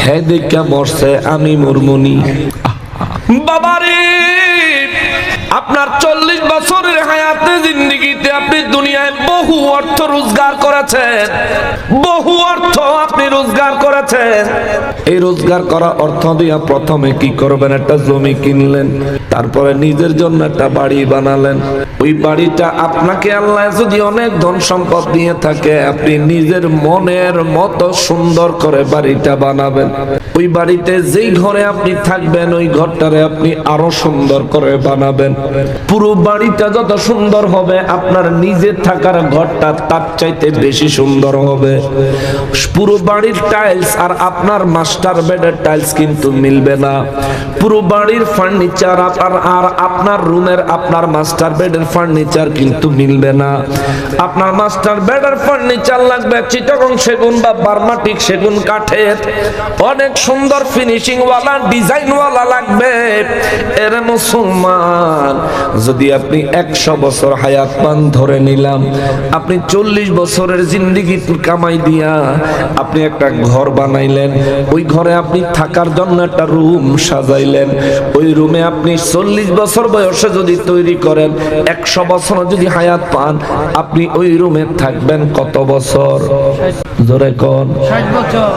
হে দেখা মরছে, আমি মরমুনি। বাবারে, আপনার 40 বছরের হায়াতে জিন্দেগিতে আপনি দুনিয়ায় বহু অর্থ রোজগার করেছেন, বহু অর্থ আপনি রোজগার করেছেন। এই রোজগার করা অর্থ দিয়ে প্রথমে কি করবেন? একটা জমি কিনলেন, তারপরে নিজের জন্য একটা বাড়ি বানালেন। ওই বাড়িটা আপনাকে আল্লাহ যদি অনেক ধন সম্পদ দিয়ে থাকে, আপনি নিজের মনের মতো সুন্দর করে বাড়িটা বানাবেন। ওই বাড়িতে যেই ঘরে আপনি থাকবেন, ওই ঘরটারে আপনি আরো সুন্দর করে বানাবেন। পুরো বাড়িটা যত সুন্দর হবে, আপনার নিজের থাকার ঘরটা তার চাইতে বেশি সুন্দর হবে। পুরো বাড়ির টাইলস আর আপনার মাস্টার বেডের টাইলস কিন্তু মিলবে না। পুরো বাড়ির ফার্নিচার আর আপনার রুমের আপনার মাস্টার বেডের ফার্নিচার কিন্তু মিলবে না। আপনার মাস্টার বেডের ফার্নিচার লাগবে চিটাগং সেগুন বা বার্মাটিক সেগুন কাঠের, অনেক সুন্দর ফিনিশিং ওয়ালা, ডিজাইন ওয়ালা লাগবে। এর মুসলমান, যদি আপনি 100 বছর হায়াত পান, ধরে নিলাম আপনি 40 বছরের জিন্দেগি কামাই দিয়া আপনি একটা ঘর বানাইলেন, ওই ঘরে আপনি থাকার জন্য একটা রুম সাজাইলেন। ওই রুমে আপনি 40 বছর বয়সে যদি তৈরি করেন, 100 বছর যদি হায়াত পান, আপনি ওই রুমে থাকবেন কত বছর? জোরে কোন? 60 বছর।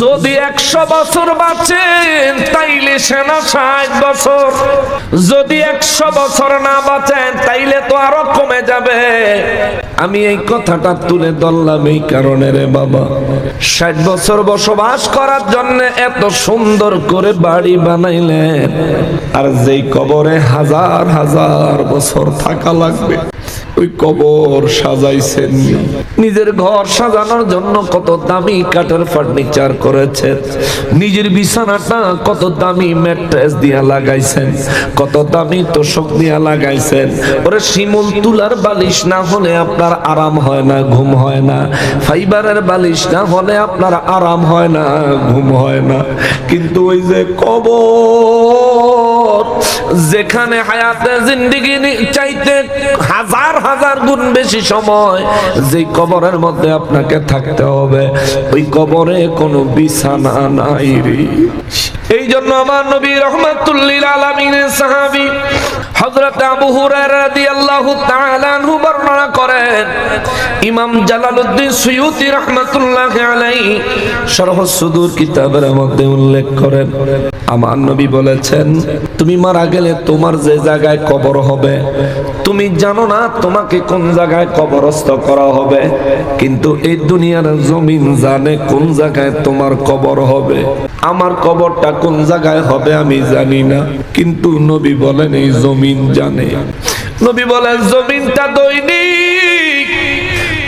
যদি 100 বছর বাঁচেন তাইলে সেনা 60 বছর, যদি 100 বছর না বাঁচেন তাইলে তো আরো কমে যাবে। আমি এই কথাটা তুলে ধরলাম এই কারণে রে বাবা, 60 বছর বসবাস করার জন্য এত সুন্দর করে বাড়ি বানাইলেন, আর যেই কবরে হাজার হাজার বছর থাকা লাগবে, ওই কবর সাজাইছেন। নিজের ঘর সাজানোর জন্য কত দামি কাঠের ফার্নিচার করেছেন, নিজের বিছানাটা কত দামি ম্যাট্রেস দিয়া লাগাইছেন, কত দামি তোষক দিয়া লাগাইছেন। ওরে শিমুল তুলার বালিশ না হলে আপনার আরাম হয় না, ঘুম হয় না। ফাইবারের বালিশ না হলে আপনার আরাম হয় না, ঘুম হয় না। কিন্তু ওই যে কবর, যেখানে হায়াতে জিন্দেগি চাইতে হাজার হাজার গুণ বেশি সময় যে কবরের মধ্যে আপনাকে থাকতে হবে, ওই কবরে কোনো বিছানা নাই রে। এই জন্য আমার নবী রাহমাতুল লিল আলামিনের সাহাবী হযরত আবু হুরায়রা রাদিয়াল্লাহু তাআলা আনহু বর্ণনা করেন, ইমাম জালালউদ্দিন সুয়ুতী রাহমাতুল্লাহি আলাইহি শরহ সুদূর কিতাবের মধ্যে উল্লেখ করেন, আমার নবী বলেছেন, তুমি মারা গেলে তোমার যে জায়গায় কবর হবে তুমি জানো না তোমাকে কোন জায়গায় কবরস্থ করা হবে, কিন্তু এই দুনিয়ার জমিন জানে কোন জায়গায় তোমার কবর হবে। আমার কবরটা কোন জায়গায় হবে আমি জানি না, কিন্তু নবী বলেন এই জমিন জানে। নবী বলেন জমিনটা দৈনিক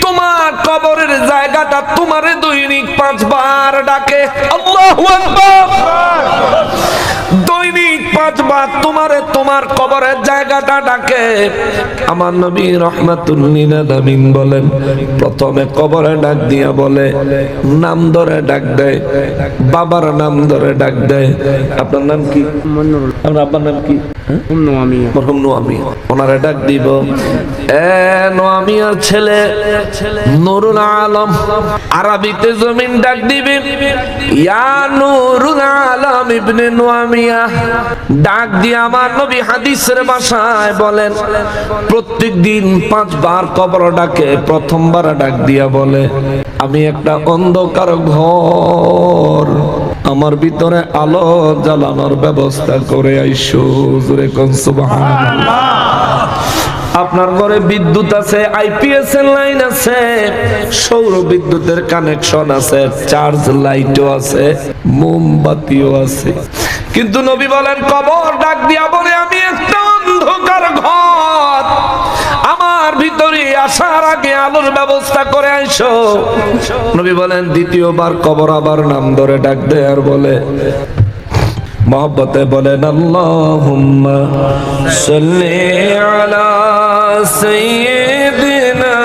তোমার কবরের জায়গাটা তোমারে দৈনিক 5 বার ডাকে। আল্লাহু আকবার। দৈনিক 5 বার তোমারে তোমার কবরের জায়গাটা ডাকে। আমার নবী রাহমাতুল লিল আলামিন বলেন, প্রথমে কবরে ডাক দিয়া বলে, নাম ধরে ডাক দেয়, বাবার নাম ধরে ডাক দেয়। আপনার নাম কি? আপনার আব্বার নাম কি? মরহুম নোয়ামিয়া। ওনারে ডাক দিব, এ নোয়ামিয়ার ছেলে নুরুল আলম। আরবিতে জমিন ডাক দিবে, ইয়া নুরুল আলম ইবনে নোয়ামিয়া। ডাক দিয়ে আমার নবী হাদিসের ভাষায় বলেন, প্রত্যেক দিন 5 বার কবর ডাকে। প্রথমবার ডাক দিয়া বলে, আমি একটা অন্ধকার ঘর, আমার ভিতরে আলো জ্বালানোর ব্যবস্থা করে আইসো। জোরে কোন সুবহানাল্লাহ। আপনার ঘরে বিদ্যুৎ আছে, আইপিএস এর লাইন আছে, সৌর বিদ্যুতের কানেকশন আছে, চার্জ লাইটও আছে, মোমবাতিও আছে, কিন্তু নবী বলেন কবর ডাক দিয়া বলে, আমি একটা অন্ধকার ঘর, আমার ভিতরে আসার আগে আলোর ব্যবস্থা করে আইসো। নবী বলেন দ্বিতীয়বার কবর আবার নাম ধরে ডাক দেয় আর বলে, মোহব্বতে বলেন, আল্লাহুম্মা সাল্লি আলা সাইয়্যিদিনা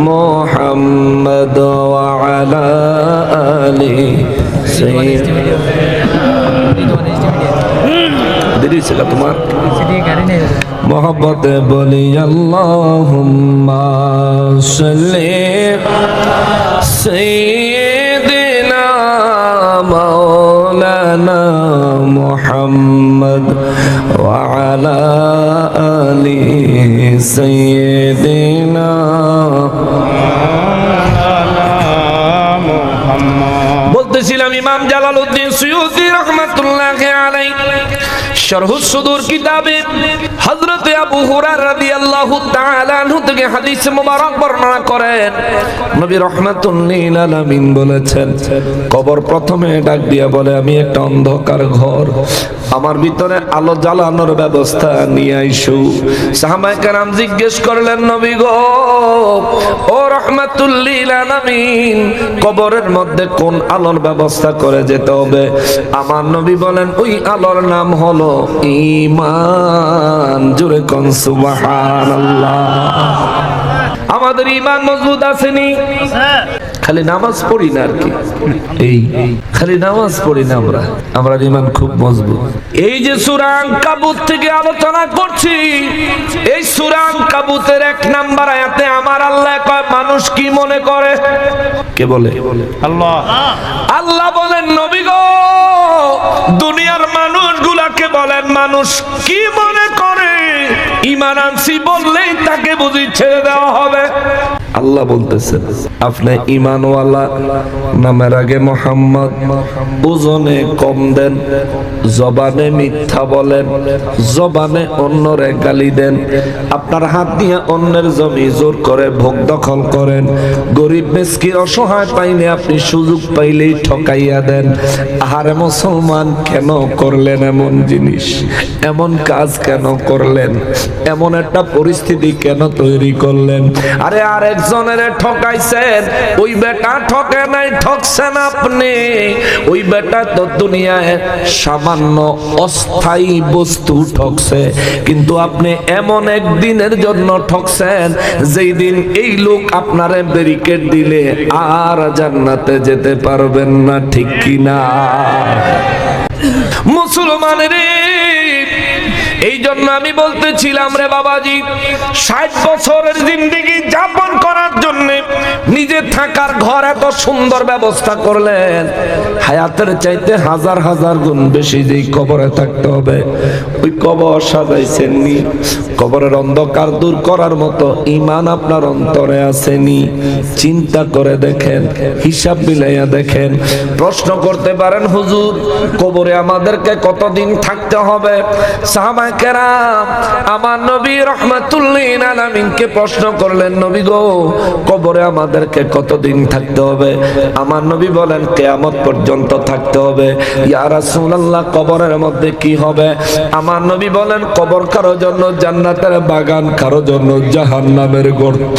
মুহাম্মদ ওয়া আলা আলি সাইয়্যিদিনা। দেরি ছিল তোমার? মোহব্বতে বলি, আল্লাহুম্মা সাল্লি সাইয়্যিদিনা মাওলানা মুহাম্মদ ওয়া আলা আলি সাইয়্যিদিনা মুহাম্মদ। বলতেছিলাম ইমাম জালালউদ্দিন সুয়ুতী রাহমাতুল্লাহি আলাইহি শরহুস সুদূর কিতাবে হযরত আবু হুরায়রা রাদিয়াল্লাহু তাআলা আনহু থেকে হাদিস মুবারক বর্ণনা করেন, নবী রাহমাতুল লিল আলামিন বলেছেন, কবর প্রথমে ডাক দিয়া বলে, আমি একটা অন্ধকার ঘর, আমার ভিতরে আলো জ্বালানোর ব্যবস্থা নিয়ে আইসো। সাহাবায়ে কেরাম জিজ্ঞেস করলেন, নবী গো, ও রাহমাতুল লিল আলামিন, কবরের মধ্যে কোন আলোর ব্যবস্থা করে যেতে হবে? আমার নবী বলেন, ওই আলোর নাম হলো ঈমান। জোরে কোন সুবহানাল্লাহ। আমাদের ঈমান মজবুত আসেনি, খালি নামাজ পড়ি না আর কি, এই খালি নামাজ পড়ি না, আমরা ঈমান খুব মজবুত। এই যে সূরা আনকাবুত থেকে আলোচনা করছি, এই সূরা আনকাবুতের 1 নাম্বার আয়াতে আমার আল্লাহ কয়, মানুষ কি মনে করে? কে বলে? আল্লাহ। আল্লাহ বলেন, নবী গো, দুনিয়ার মানুষগুলাকে বলেন মানুষ কি মনে করে? ঈমান আনছি বললেই তাকে বুঝি ছেড়ে দেওয়া হবে? আল্লাহ বলতেছেন, আপনি ঈমানওয়ালা নামের আগে মোহাম্মদ, ওজনে কম দেন, জবানে মিথ্যা বলেন, জবানে অন্যরে গালি দেন, আপনার হাত দিয়ে অন্যের জমি জোর করে ভোগ দখল করেন, গরিব মিসকিন অসহায় পাইলে আপনি সুযোগ পাইলেই ঠকাইয়া দেন। আহারে মুসলমান, কেন করলেন এমন জিনিস? এমন কাজ কেন করলেন? এমন একটা পরিস্থিতি কেন তৈরি করলেন? আরে আরেকজনের ঠকাইছেন, ওই বেটা ঠকে নাই, ঠকছেন আপনি। ওই বেটা তো দুনিয়ায় সামান্য অস্থায়ী বস্তু ঠকছে, কিন্তু আপনি এমন একদিনের জন্য ঠকছেন যেই দিন এই লোক আপনারে ব্যারিকেড দিলে আর জান্নাতে যেতে পারবেন না, ঠিক কিনা? মুসলমানের, এই জন্য আমি বলতেছিলাম রে বাবাজি, 60 বছরের জিন্দেগি যাপন করার জন্য নিজে থাকার ঘর এত সুন্দর ব্যবস্থা করলেন, হায়াতের চাইতে হাজার হাজার গুণ বেশি যেই কবরে থাকতে হবে ওই কবর সাজাইছেন নি? কবরের অন্ধকার দূর করার মতো ঈমান আপনার অন্তরে আসেনি? চিন্তা করে দেখেন, হিসাব মিলাইয়া দেখেন। প্রশ্ন করতে পারেন, হুজুর কবরে আমাদেরকে কতদিন থাকতে হবে? সাহাবায়ে কেরাম আমার নবী রাহমাতুল্লিল আলামিনকে প্রশ্ন করলেন, নবী গো কবরে আমাদেরকে কতদিন থাকতে হবে? আমার নবী বলেন কিয়ামত পর্যন্ত থাকতে হবে। ইয়া রাসূলুল্লাহ কবরের মধ্যে কি হবে? আমার নবী বলেন কবর কারো জন্য জান্নাতের বাগান, কারো জন্য জাহান্নামের গর্ত।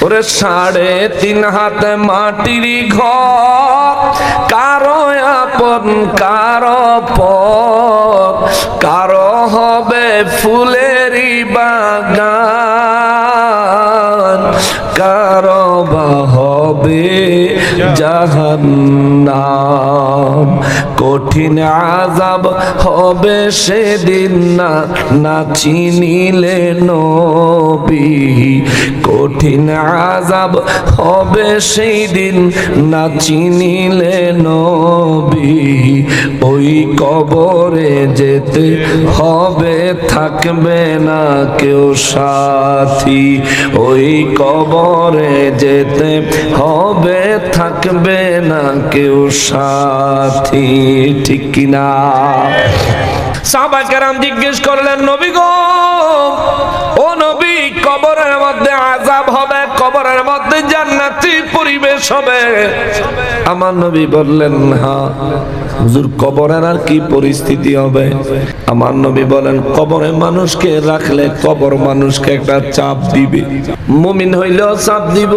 ওরে 3.5 হাত মাটির ঘর, কারো আপন কারো পর, কারো হবে ফুলেরই বাগান, কারো বা হবে জাহান্নাম। কঠিন আযাব হবে সেদিন না চিনিলে নবী, কঠিন আযাব হবে সেই দিন না চিনিলে নবী। ওই কবরে যেতে হবে, থাকবে না কেউ সাথী। ওই কবরে যেতে হবে, থাকবে না কেউ সাথী। ঠিক কিনা? সাহাবায়ে কেরাম জিজ্ঞেস করলেন, নবী গো, ও নবী কবরের মধ্যে আযাব হবে, কবরের মধ্যে জান্নাতি পরিবেশ হবে? আমার নবী বললেন হ্যাঁ। হুজুর কবরের আর কি পরিস্থিতি হবে? আমার নবী বলেন কবরে মানুষকে রাখলে কবর মানুষকে একটা চাপ দিবে। মুমিন হইলেও চাপ দিব,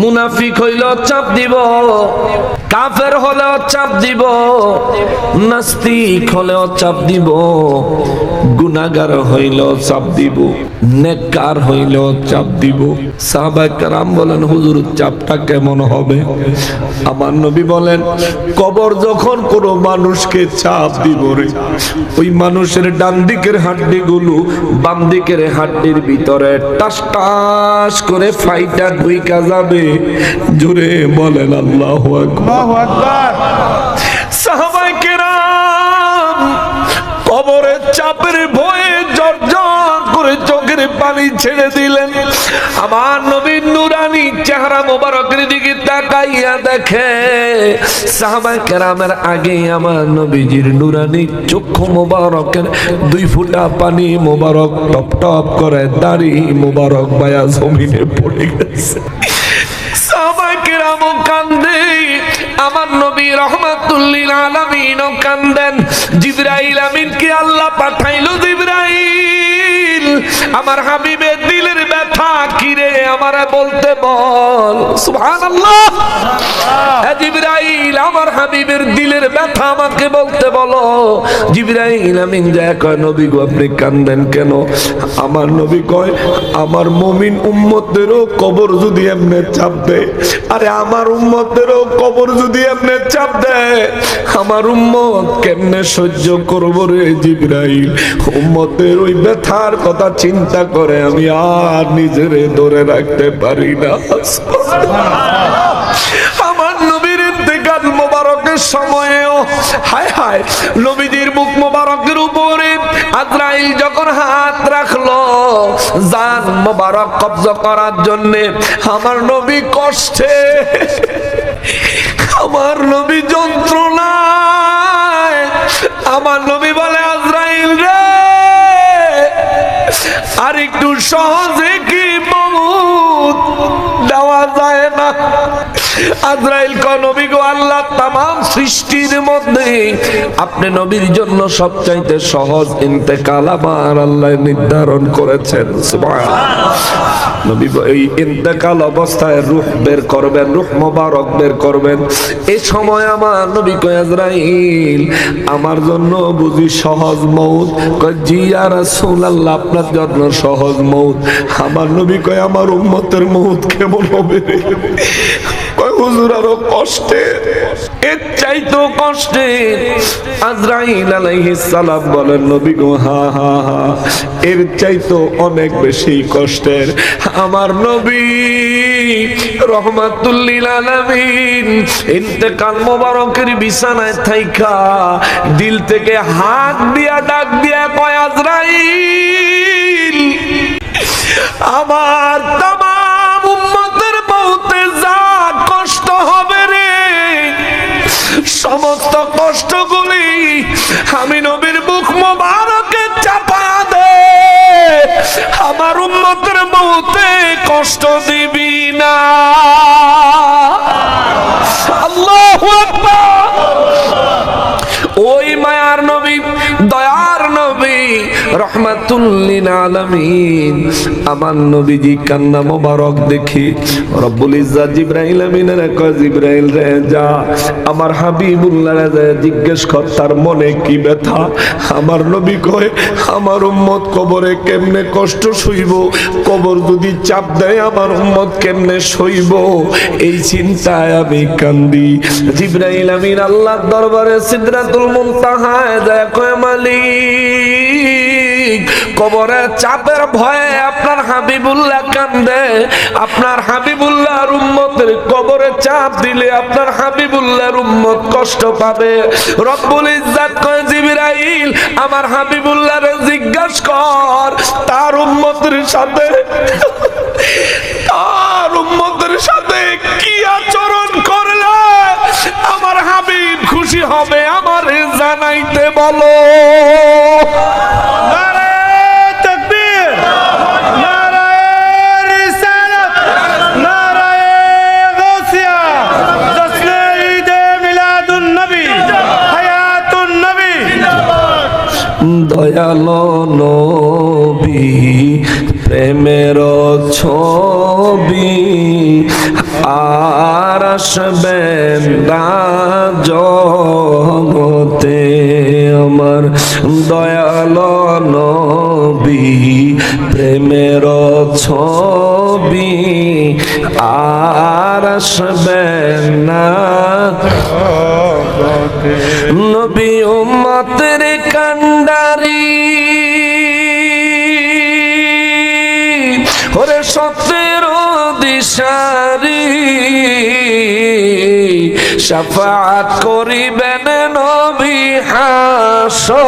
মুনাফিক হইলেও চাপ দিব, কাফের হলেও চাপ দিব, নাস্তিক হলেও চাপ দিব, গুনাহগার হইলেও চাপ দিব, নেককার হইলেও চাপ দিব। সাহাবায়ে কেরাম বলেন হুজুর চাপটা কেমন হবে? আমার নবী বলেন কবর যখন কোনো মানুষকে চাপ দিব রে, ওই মানুষের ডান দিকের হাড্ডিগুলো বাম দিকের হাড্ডির ভিতরে টাস টাস করে ফাইটা ঢুইকা যাবে। জোরে বলেন আল্লাহু আকবার। সাহাবায়ে কেরাম কবরের চাপের ভয়ে জর্জর করে চোখের পানি ছেড়ে দিলেন। আমার নবীর নূরানি চেহারা মোবারকের দিকে তাকাইয়া দেখে সাহাবায়ে কেরামের আগে আমার নবীজির নূরানি চক্ষু মোবারকের 2 ফোঁটা পানি মোবারক টপ টপ করে দাড়ি মোবারক বায়া জমিনে পড়ে গেছে। সাহাবায়ে কেরাম কান্দে, আমার নবী রাহমাতুল্লিল আলামিন কান্দেন। জিবরাইল আমিনকে আল্লাহ পাঠাইলো, জিবরাইল আমার হাবিবের দিলের ব্যথা কিরে আমারে বলতে বল। সুবহানাল্লাহ। হে জিবরাইল আমার হাবিবের দিলের ব্যথা আমাকে বলতে বলো। জিবরাইল আমিন যায় কয় নবী গো আপনি কান্দেন কেন? আমার নবী কয় আমার মুমিন উম্মতেরও কবর যদি এমনে চাপ দেয়, আরে আমার উম্মতেরও কবর যদি এমনে চাপ দেয়, আমার উম্মত কেমনে সহ্য করবো রে জিবরাইল? উম্মতের ওই ব্যথার কথা চিন্তা করে আমি আর নিজেরে ধরে রাখতে পারি না। আমার নবীর ইন্তেকাল মোবারকের সময়েও হায় হায় নবীজির মুখ মোবারকের উপরে আজরাইল যখন হাত রাখলো জান মোবারক কবজা করার জন্য, আমার নবী কষ্টে, আমার নবী যন্ত্রণায়, আমার নবী বলে আজরাইল রে আর একটু সহজে কি মউত দেওয়া যায় না? আজরাইল কয় নবী গো আল্লাহ তামাম সৃষ্টির মধ্যে আপনি নবীর জন্য সবচাইতে সহজ ইন্তেকাল আমার আল্লাহ নির্ধারণ করেছেন। সুবহানাল্লাহ। নবী এই ইন্তেকাল অবস্থায় রূহ বের করবেন, রূহ মোবারক বের করবেন। এই সময় আমার নবী কয় আজরাইল আমার জন্য বুঝি সহজ মউত? কয় জি ইয়া রাসূলুল্লাহ আপনার জন্য সহজ মউত। আমার নবী কয় আমার উম্মতের মউত কেমন হবে? কয় হুজুর আরো কষ্টের, এর চাইতো কষ্টের। আজরাইল আলাইহিস সালাম বলেন নবী গো হা হা হা, এর চাইতো অনেক বেশি কষ্টের। আমার নবী রহমাতুল লিল আলামিন ইন্তেকাল মোবারকের বিছানায় থাইকা দিল থেকে হাত দিয়া ডাক দিয়া কয় আজরাইল, আমার তামাম উম্মতের মউতে যা কষ্ট হবে রে, সমস্ত কষ্টগুলি আমি নবীর মুখ মোবারকে চাপা দে, আমার উম্মতের মউতে কষ্ট দিবি না। আল্লাহু আকবার। ওই মায়ার নবী, দয়ার নবী, রহমাতুল লিল আলামিন আমার নবীজি কান্না মোবারক দেখি রব্বুল ইজ্জত জিবরাইল আমিনের কয় জিবরাইল রে যা আমার হাবিবুল্লাহ রে জিজ্ঞেস কর তার মনে কি ব্যথা। আমার নবী কয় আমার উম্মত কবরে কেমনে কষ্ট সইব, কবর যদি চাপ দেয় আমার উম্মত কেমনে সইব, এই চিন্তায় আমি কান্দি। জিবরাইল আমিন আল্লাহর দরবারে সিদরাতুল মুনতাহায় যায় কয় মালিক, কবরের চাপের ভয়ে আপনার হাবিবুল্লাহ কান্দে, আপনার হাবিবুল্লাহর উম্মতের কবরে চাপ দিলে আপনার হাবিবুল্লাহর উম্মত কষ্ট পাবে। রব্বুল ইজ্জত কয় জিবরাইল আমার হাবিবুল্লাহরে জিজ্ঞাসা কর তার উম্মতের সাথে কি আচরণ করলে আমার হাবিব খুশি হবে আমারে জানাইতে বলো। দয়ালো নবী প্রেমের ছবি আর আসবেন না জগতে, আমার দয়ালো নবী প্রেমের ছবি আর আসবেন না নবী উম্মতের কান্ডারি, ওরে সত্যের দিশারি, শাফাআত করিবেন নবী হাসরে,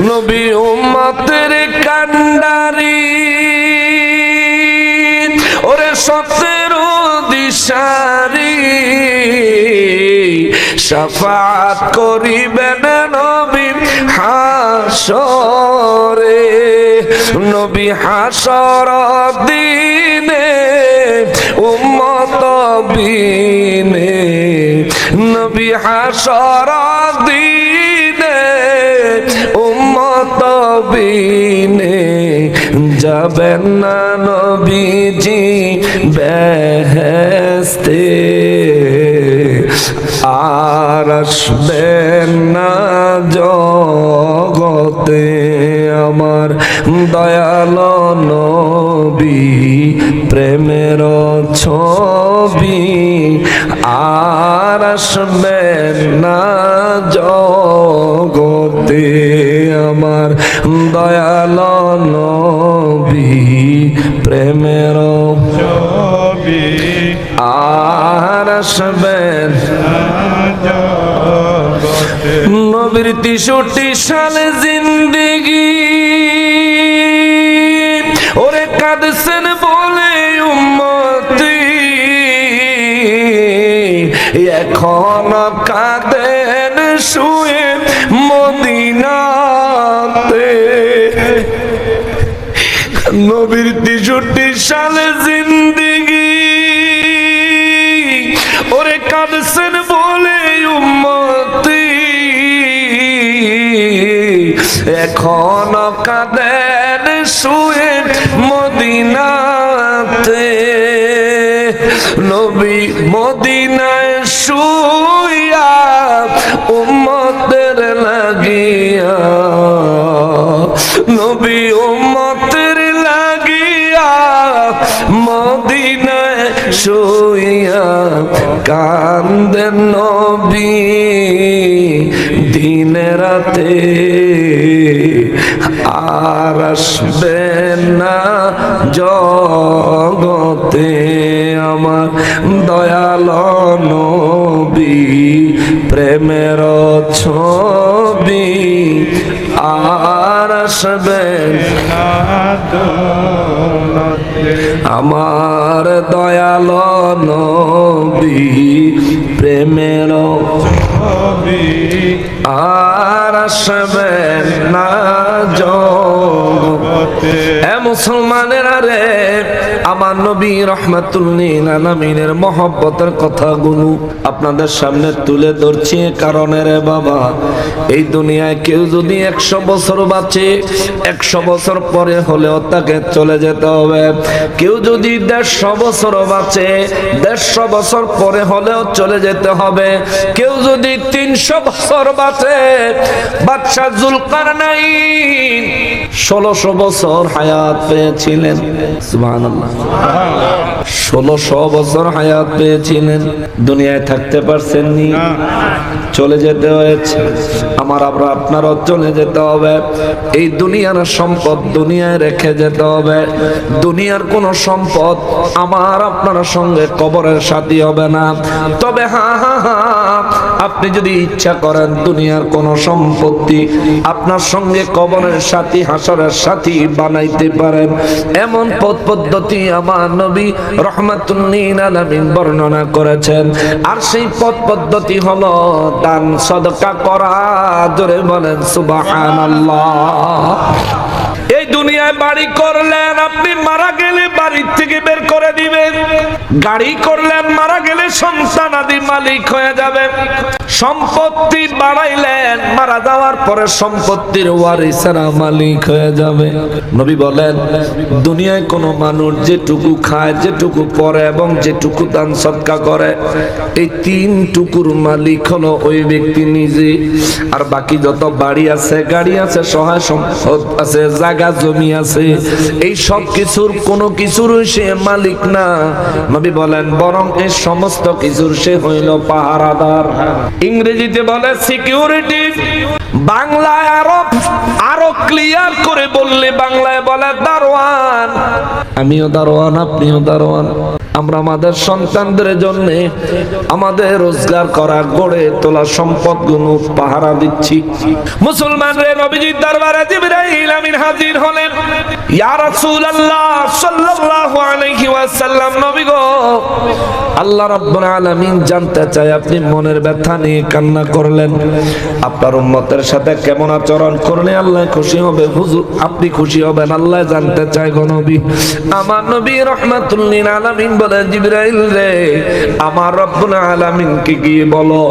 নবী উম্মতের কান্ডারি, ওরে সত্যের দিশারি, শাফাআত করিবেন নবী হাসরে, নবী হাসর দিনে উম্মত বিনে, নবী হাসর দিনে উম্মত বিনে, যাবেন না নবীজি বেহেশতে আর আসবেন না জগতে, আমার দয়ালো নবী প্রেমের ছবি আর আসবেন না জগতে, আমার দয়ালো নবী প্রেমের ছবি আর আসবেন নবীর 63 সালে জিন্দেগি, ওরে কাঁদছেন বলে উম্মতি, এখন কাঁদেন শুয়ে মদিনাতে, নবীর 63 সালে জিন্দেগি, ওরে কাঁদছেন বলে উম্মতি, এখন কাঁদেন শুয়ে মদিনাতে, নবী মদিনায় শুইয়া উম্মতের লাগিয়া, নবী উম্মতের লাগিয়া মদিনায় শুইয়া কান্দেন নবী দিনে রাতে, আর আসবেন না জগতে আমার দয়াল নবী, প্রেমের ছবি আর আসবেন আমার দয়াল নবী, প্রেমের ছবি আর আসবেন না জগতে। এ মুসলমানেরা রে, আমার নবী রাহমাতুল লিল আলামিনের মহব্বতের কথাগুলো আপনাদের সামনে তুলে ধরছি কারণে রে বাবা, এই দুনিয়ায় কেউ যদি 100 বছর বাঁচে, 100 বছর পরে হলেও তাকে চলে যেতে হবে। কেউ যদি 150 বছর বাঁচে, 150 বছর পরে হলেও চলে যেতে হবে। কেউ যদি 300 বছর বাঁচে, বাদশা জুলকারনাইন 1600 বছর হায়াত পেয়েছিলেন। সুবহানাল্লাহ, 1600 বছর হায়াত পেয়েছিলেন। দুনিয়ায় থাকতে পারছেননি, চলে যেতে হয়েছে। আমার আবার আপনারও চলে যেতে হবে। এই দুনিয়ার সম্পদ দুনিয়ায় রেখে যেতে হবে। দুনিয়ার কোন সম্পদ আমার আপনার সঙ্গে কবরের সাথী হবে না। তবে আপনি যদি ইচ্ছা করেন দুনিয়ার কোন সম্পত্তি আপনার সঙ্গে কবরের সাথী, হাসরের সাথী বানাইতে পারেন, এমন পদ্ধতি আমার নবী রাহমাতুল লিল আলামিন বর্ণনা করেছেন। আর সেই পদ্ধতি হলো দান সদকা করা। জোরে বলেন সুবহানাল্লাহ। এই দুনিয়ায় বাড়ি করলেন, আপনি মারা গেলে বাড়ি থেকে বের করে দিবেন। গাড়ি করলেন, মারা গেলে সন্তানাদি মালিক হয়ে যাবে। সম্পত্তি বাড়াইলেন, মারা যাওয়ার পরে সম্পত্তির ওয়ারিসেরা মালিক হয়ে যাবে। নবী বলেন, দুনিয়ায় কোনো মানুষ যেটুকু খায়, যেটুকু পরে এবং যেটুকু দান সদকা করে, এই 3 টুকুর মালিক হলো ওই ব্যক্তি নিজে। আর বাকি যত বাড়ি আছে, গাড়ি আছে, সহায় সম্পদ আছে, জায়গা জমি আছে, এই সব কিছুর কোনো কিছুর সে মালিক না। নবী বলেন, বরং এই সমস্ত কিছুর সে হইল পাহারাদার। ইংরেজিতে বলে সিকিউরিটি, বাংলায় আরো ক্লিয়ার করে বললে বাংলায় বলে দারোয়ান। আমিও দারোয়ান, আপনিও দারোয়ান। আমরা আমাদের সন্তানদের জন্য আমাদের রোজগার করা গড়ে তোলা সম্পদগুলো পাহারা দিচ্ছি। মুসলমানদের নবীজির দরবারে জিবরাইল আমিন হাজির হলেন। ইয়া রাসূলুল্লাহ সাল্লাল্লাহু আলাইহি ওয়াসাল্লাম, নবী গো, আল্লাহ রাব্বুল আলামিন জানতে চায় আপনি মনের ব্যথা নিয়ে কান্না করলেন, আপনার উম্মতের সাথে কেমন আচরণ করলে আল্লাহ খুশি হবে। হুজুর, আপনি খুশি হবেন, আল্লাহ জানতে চায় গো নবী। আমার নবী রাহমাতুল লিল আলামিন বলেন, জিবরাইল রে, আমার রব্বুল আলামিনকে গিয়ে বলো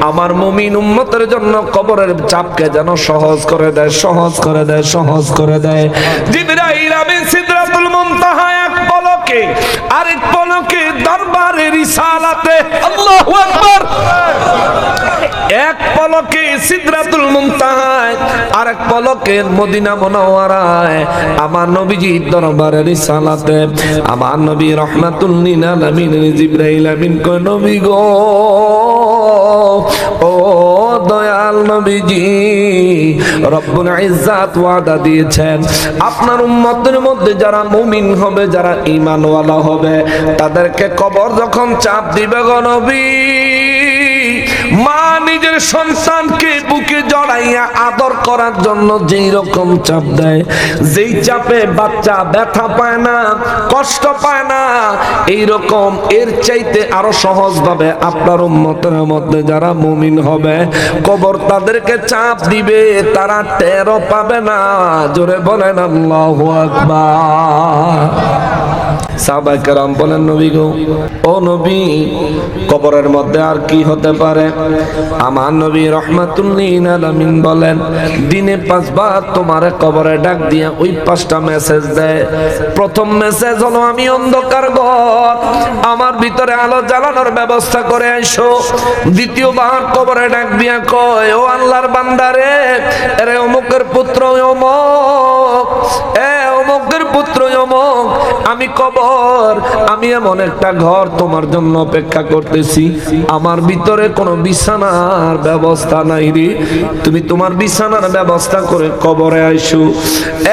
আমার মুমিন উম্মতের জন্য কবরের চাপকে যেন সহজ করে দেয়, সহজ করে দেয়, সহজ করে দেয়। জিবরাইল আমিন সিদরাতুল মুনতাহা এক পলকে, আরেক পলকে দরবারে রিসালাতে, আল্লাহু আকবার, এক পলকে সিদরাতুল মুনতাহায়, আরেক পলকে মদিনা মুনাওয়ারায় আমার নবীজির দরবারে রিসালাতে আমার নবী রাহমাতুল লিল আলামিন জিবরাইল আমিন কয়, নবী গো, ও দয়াল নবীজি, রব্বুল ইজ্জাত ওয়াদা দিয়েছেন আপনার উম্মতের মধ্যে যারা মুমিন হবে, যারা ঈমানওয়ালা হবে, তাদেরকে কবর যখন চাপ দিবে গো নবী, মা নিজের সন্তানকে বুকে জড়াইয়া আদর করার জন্য যেই রকম চাপ দেয়, যেই চাপে বাচ্চা ব্যথা পায় না, কষ্ট পায় না, এই রকম এর চাইতে আরো সহজ ভাবে আপনার উম্মতের মধ্যে যারা মুমিন হবে, কবর তাদেরকে চাপ দিবে, তারা টেরও পাবে না। জোরে বলেন আল্লাহু আকবার। সাহাবায়ে কেরাম বলেন, নবী গো, ও নবী, কবরের মধ্যে আর কি হতে পারে? আমার নবী রাহমাতুল লিল আলামিন বলেন, দিনে 5 বার তোমারে কবরে ডাক দিয়া ওই 5টা মেসেজ দেয়। প্রথম মেসেজ হলো, আমি অন্ধকার ঘর, আমার ভিতরে আলো জ্বালানোর ব্যবস্থা করে আইসো। দ্বিতীয়বার কবরে ডাক দিয়া কয়, ও আল্লাহর বান্দারে, এরে অমুকের পুত্র অমুক, এ অমুকের পুত্র অমুক, আমি কবর, আমি এমন একটা ঘর তোমার জন্য অপেক্ষা করতেছি, আমার ভিতরে কোনো বিছানার ব্যবস্থা নাই রে, তুমি তোমার বিছানার ব্যবস্থা করে কবরে আইসো।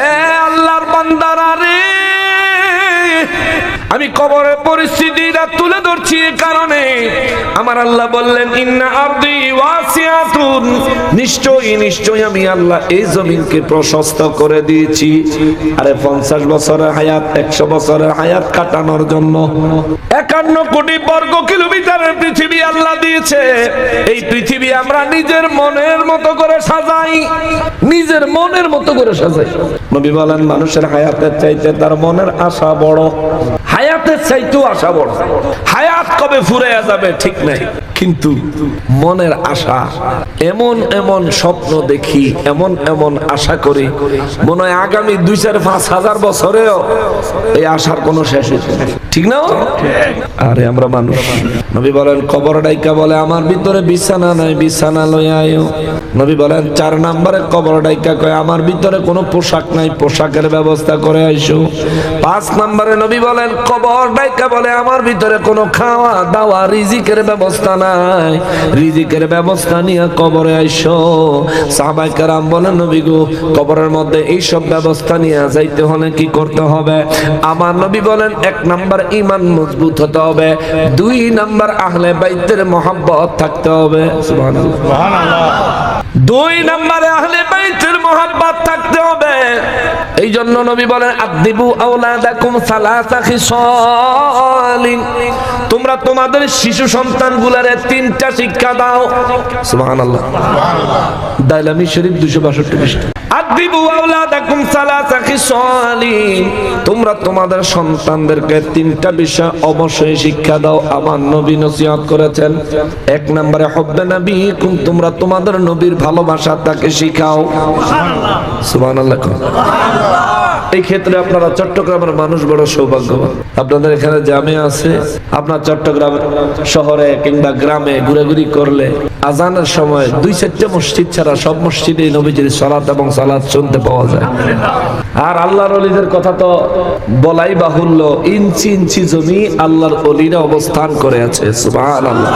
এ আল্লাহর বান্দারা রে, আমি কবরের পরিস্থিতিটা তুলে ধরছি এই কারণে, আমার আল্লাহ বললেন ইন্না আরদি ওয়াসিআতুন, নিশ্চয়ই আমি আল্লাহ এই জমিনকে প্রশস্ত করে দিয়েছি। আরে 50 বছরের হায়াত, 100 বছরের হায়াত কাটানোর জন্য 51 কোটি বর্গ কিলোমিটারের পৃথিবী আল্লাহ দিয়েছে। এই পৃথিবী আমরা নিজের মনের মতো করে সাজাই, নিজের মনের মতো করে সাজাই। নবী বলেন মানুষের হায়াতের চাইতে তার মনের আশা বড়, হায়াতের চাইতেও আশা বড়। হায়াত কবে ফুরাইয়া যাবে ঠিক নাই, কিন্তু মনের আশা, এমন এমন স্বপ্ন দেখি, এমন এমন আশা করি, মনে হয় আগামী 2-4-5 হাজার বছরেও এই আশার কোনো শেষ হচ্ছে না, ঠিক না? আরে আমরা মানুষ। নবী বলেন কবর ডাইকা বলে আমার ভিতরে বিছানা নাই, বিছানা লইয়া আইও। নবী বলেন 4 নম্বরে কবর ডাইকা কয় আমার ভিতরে কোনো পোশাক নাই, পোশাকের ব্যবস্থা করে আইসো। 5 নম্বরে নবী বলেন কবর ডাইকা বলে আমার ভিতরে কোনো খাওয়া দাওয়া রিজিকের ব্যবস্থা নাই, রিজিকের ব্যবস্থা নিয়ে কবরে আইসো। সাহাবায়ে কেরাম বলেন নবী গো কবরের মধ্যে এই সব ব্যবস্থা নিয়ে যাইতে হলে কি করতে হবে? আমার নবী বলেন 1 নাম্বার ঈমান মজবুত হতে হবে, 2 নাম্বার আহলে বাইতের মহব্বত থাকতে হবে। সুবহানাল্লাহ, সুবহানাল্লাহ। 2 নম্বরে আহলে বাইতের মহব্বত থাকতে হবে। এই জন্য নবী বলেন আদিবু আওলাদাকুম সালাসা খিসালিন, তোমরা তোমাদের শিশু সন্তানগুলোরে 3টা শিক্ষা দাও। সুবহানাল্লাহ, সুবহানাল্লাহ। দাইলামি শরীফ 262 পৃষ্ঠা। আদিবু আওলাদাকুম সালাসা খিসালিন, তোমরা তোমাদের সন্তানদেরকে 3টা বিষয় অবশ্যই শিক্ষা দাও। আমার নবী নসিহত করেছেন 1 নম্বরে হুব্বে নবীকুম, তোমরা তোমাদের নবীর ভালোবাসা তাকে শিখাও। সুবহানাল্লাহ, সুবহানাল্লাহ। এই ক্ষেত্রে আপনারা চট্টগ্রামের মানুষ বড় সৌভাগ্যবান। আপনাদের এখানে জামিয়া আছে, আপনার চট্টগ্রাম শহরে কিংবা গ্রামে ঘুরাঘুরি করলে আজানের সময় 2-4টা মসজিদ ছাড়া সব মসজিদে নবীজির সালাত এবং সালাত শুনতে পাওয়া যায়। আর আল্লাহর ওলিদের কথা তো বলাই বাহুল্য, ইঞ্চি ইঞ্চি জমি আল্লাহর ওলিরা অবস্থান করে আছে। সুবহানাল্লাহ।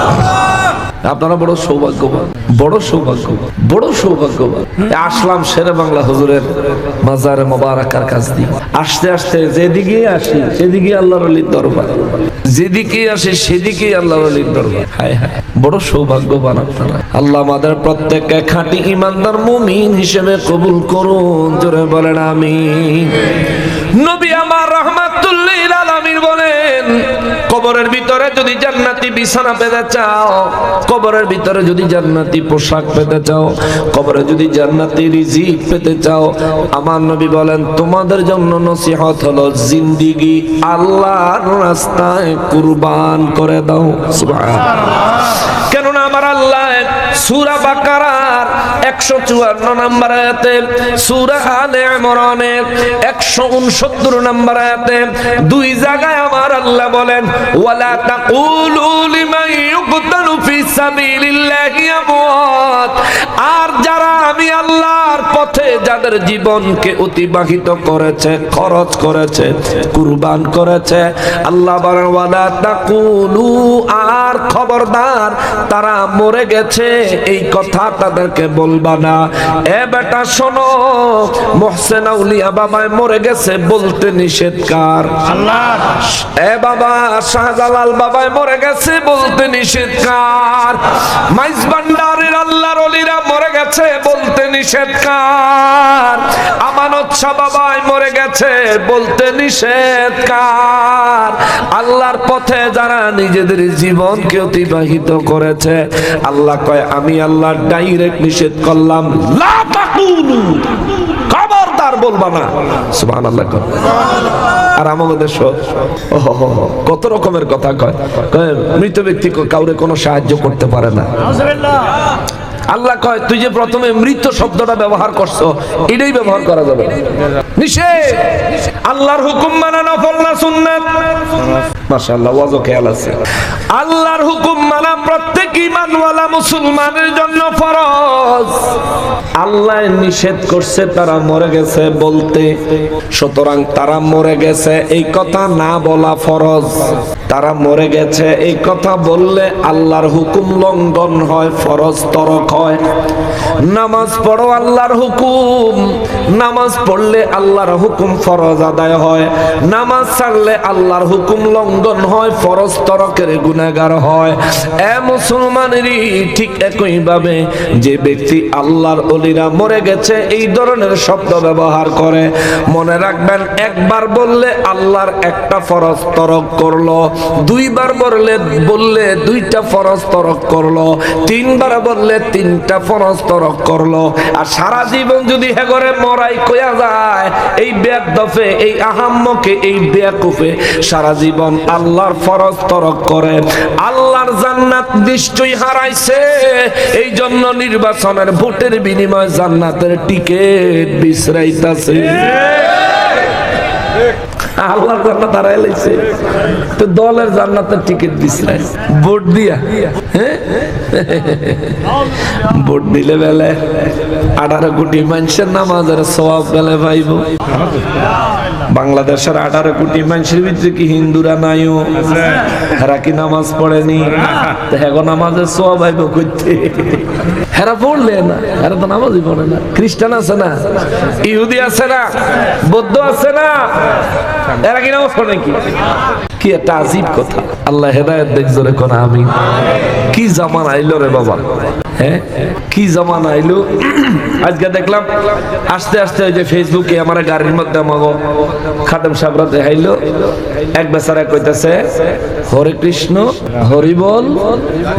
আপনারা বড় সৌভাগ্যবান, বড় সৌভাগ্যবান, বড় সৌভাগ্যবান। আসলাম শেরে বাংলা হুজুরের মাজারে মোবারকার কাছ দিয়ে। আসতে আসতে যেদিকে আসি সেদিকে আল্লাহর ওলির দরবার, যেদিকে আসে সেদিকে আল্লাহর ওলির দরবার। হায় হায়, বড় সৌভাগ্যবান আপনারা। আল্লাহ আমাদের প্রত্যেককে খাঁটি ঈমানদার মুমিন হিসেবে কবুল করুন, জোরে বলেন আমিন। নবী আমার রাহমাতুল লিল আলামিন বলেন কবরের ভিতরে যদি জান্নাতি বিছানা পেতে চাও, কবরের ভিতরে যদি জান্নাতি পোশাক পেতে চাও, কবরে যদি জান্নাতি রিজিক পেতে চাও, আমার নবী বলেন তোমাদের জন্য নসিহত হলো জিন্দেগি আল্লাহর রাস্তায় কুরবান করে দাও। সুবহানাল্লাহ। কেননা আমার আল্লাহ সূরা বাকারার 154 নম্বর আয়াতে, সূরা আলে ইমরানের 169 নম্বর আয়াতে 2 জায়গায় আমার আল্লাহ বলেন ওয়ালা তাকুলু লিমান ইউকতালু ফি সাবিলিল্লাহি আমওয়াত, আর যারা আমি আল্লাহর পথে যাদের জীবনকে অতিবাহিত করেছে, খরচ করেছে, কুরবান করেছে, আল্লাহ বলেন ওয়ালা তাকুলু, আর খবরদার তারা মরে গেছে এই কথা তাদেরকে বলবা না। এ বেটা শোনো, মুহসিন আউলিয়া বাবায় মরে গেছে বলতে নিষেধ কার? আল্লাহ। এ বাবা শাহজালাল বাবায় মরে গেছে বলতে নিষেধ কার? মাইজ ভান্ডারের আল্লাহর ওলিরা মরে গেছে বলতে নিষেধ কার? আমানত শাহ বাবায় মরে গেছে বলতে নিষেধ কার? আল্লাহর পথে যারা নিজেদের জীবনকে অতিবাহিত করেছে, আল্লাহ কয় আমি আল্লাহ ডাইরেক্ট নিষেধ করলাম, লা তাকুলু, খবরদার বলবা না। সুবহানাল্লাহ। আর আমাদের দেশ কত রকমের কথা কয়, মৃত ব্যক্তি কাউরে কোনো সাহায্য করতে পারে না, আল্লাহ কয় তুই যে প্রথমে মৃত শব্দটা ব্যবহার করছো এটাই ব্যবহার করা যাবে নিষেধ। আল্লাহর হুকুম মানা নফল না সুন্নাত? মাশাআল্লাহ, ওয়াজও খেয়াল আছে। আল্লাহর হুকুম মানা প্রত্যেক ঈমানওয়ালা মুসলমানের জন্য ফরজ। আল্লাহ নিষেধ করছে তারা মরে গেছে বলতে, সুতরাং তারা মরে গেছে এই কথা না বলা ফরজ। তারা মরে গেছে এই কথা বললে আল্লাহর হুকুম লঙ্ঘন হয়, ফরজ তরক হয়। নামাজ পড়ো আল্লাহর হুকুম, নামাজ পড়লে আল্লাহর হুকুম ফরজ আদায় হয়। নামাজ ছাড়লে আল্লাহর হুকুম লঙ্ঘন হয়, ফরজ তরকের গুনাহগার হয়। এ মুসলমানেরই ঠিক একই ভাবে যে ব্যক্তি আল্লাহর ওলিরা মরে গেছে এই ধরনের শব্দ ব্যবহার করে, মনে রাখবেন একবার বললে আল্লাহর একটা ফরজ তরক করলো, দুইবার বললে দুইটা ফরজ তরক করলো, তিনবার বললে তিনটা ফরজ তরক করলো। আর সারা জীবন যদি হেগরে মরাই কয়া যায় এই বেয়াদফে, এই আহাম্মকে, এই বেয়াকুফে সারা জীবন আল্লাহর ফরজ তরক করে, আল্লাহর জান্নাত নিশ্চয়ই হারাইছে। এই জন্য নির্বাচনের ভোটের বিনিময়ে জান্নাতের টিকিট বিছরাইতাছে। আল্লাহর জান্নাত হারাই লাইছে তো দলের জান্নাতের টিকিট বিছরাই ভোট দিয়া। ভোট দিলে বেলে 18 কোটি মানুষের নামাজের সওয়াব বেলে পাইব। বাংলাদেশের 18 কোটি মানুষের ভিতরে কি হিন্দুরা নাইও? হেরা কি নামাজ পড়েনি? হেগো নামাজের সওয়াব পাইব কইতে? হেরা পড়লে না, হেরা তো নামাজই পড়ে না। খ্রিস্টান আছে না, ইহুদি আছে না, বৌদ্ধ আছে না, এরা কি নামাজ পড়ে নাকি? কি একটা আজীব কথা। আল্লাহ হেদায়েত দেখ জোরে কোন আমি। কি জামানা আইলো রে বাবা, হ্যাঁ কি জামানা আইলো। আজকে দেখলাম আস্তে আস্তে ওই যে ফেসবুকে আমার গাড়ির মধ্যে আমাকে খাদেম সাহেবরা দেখাইলো, এক বেচারা কইতাছে হরে কৃষ্ণ হরি বল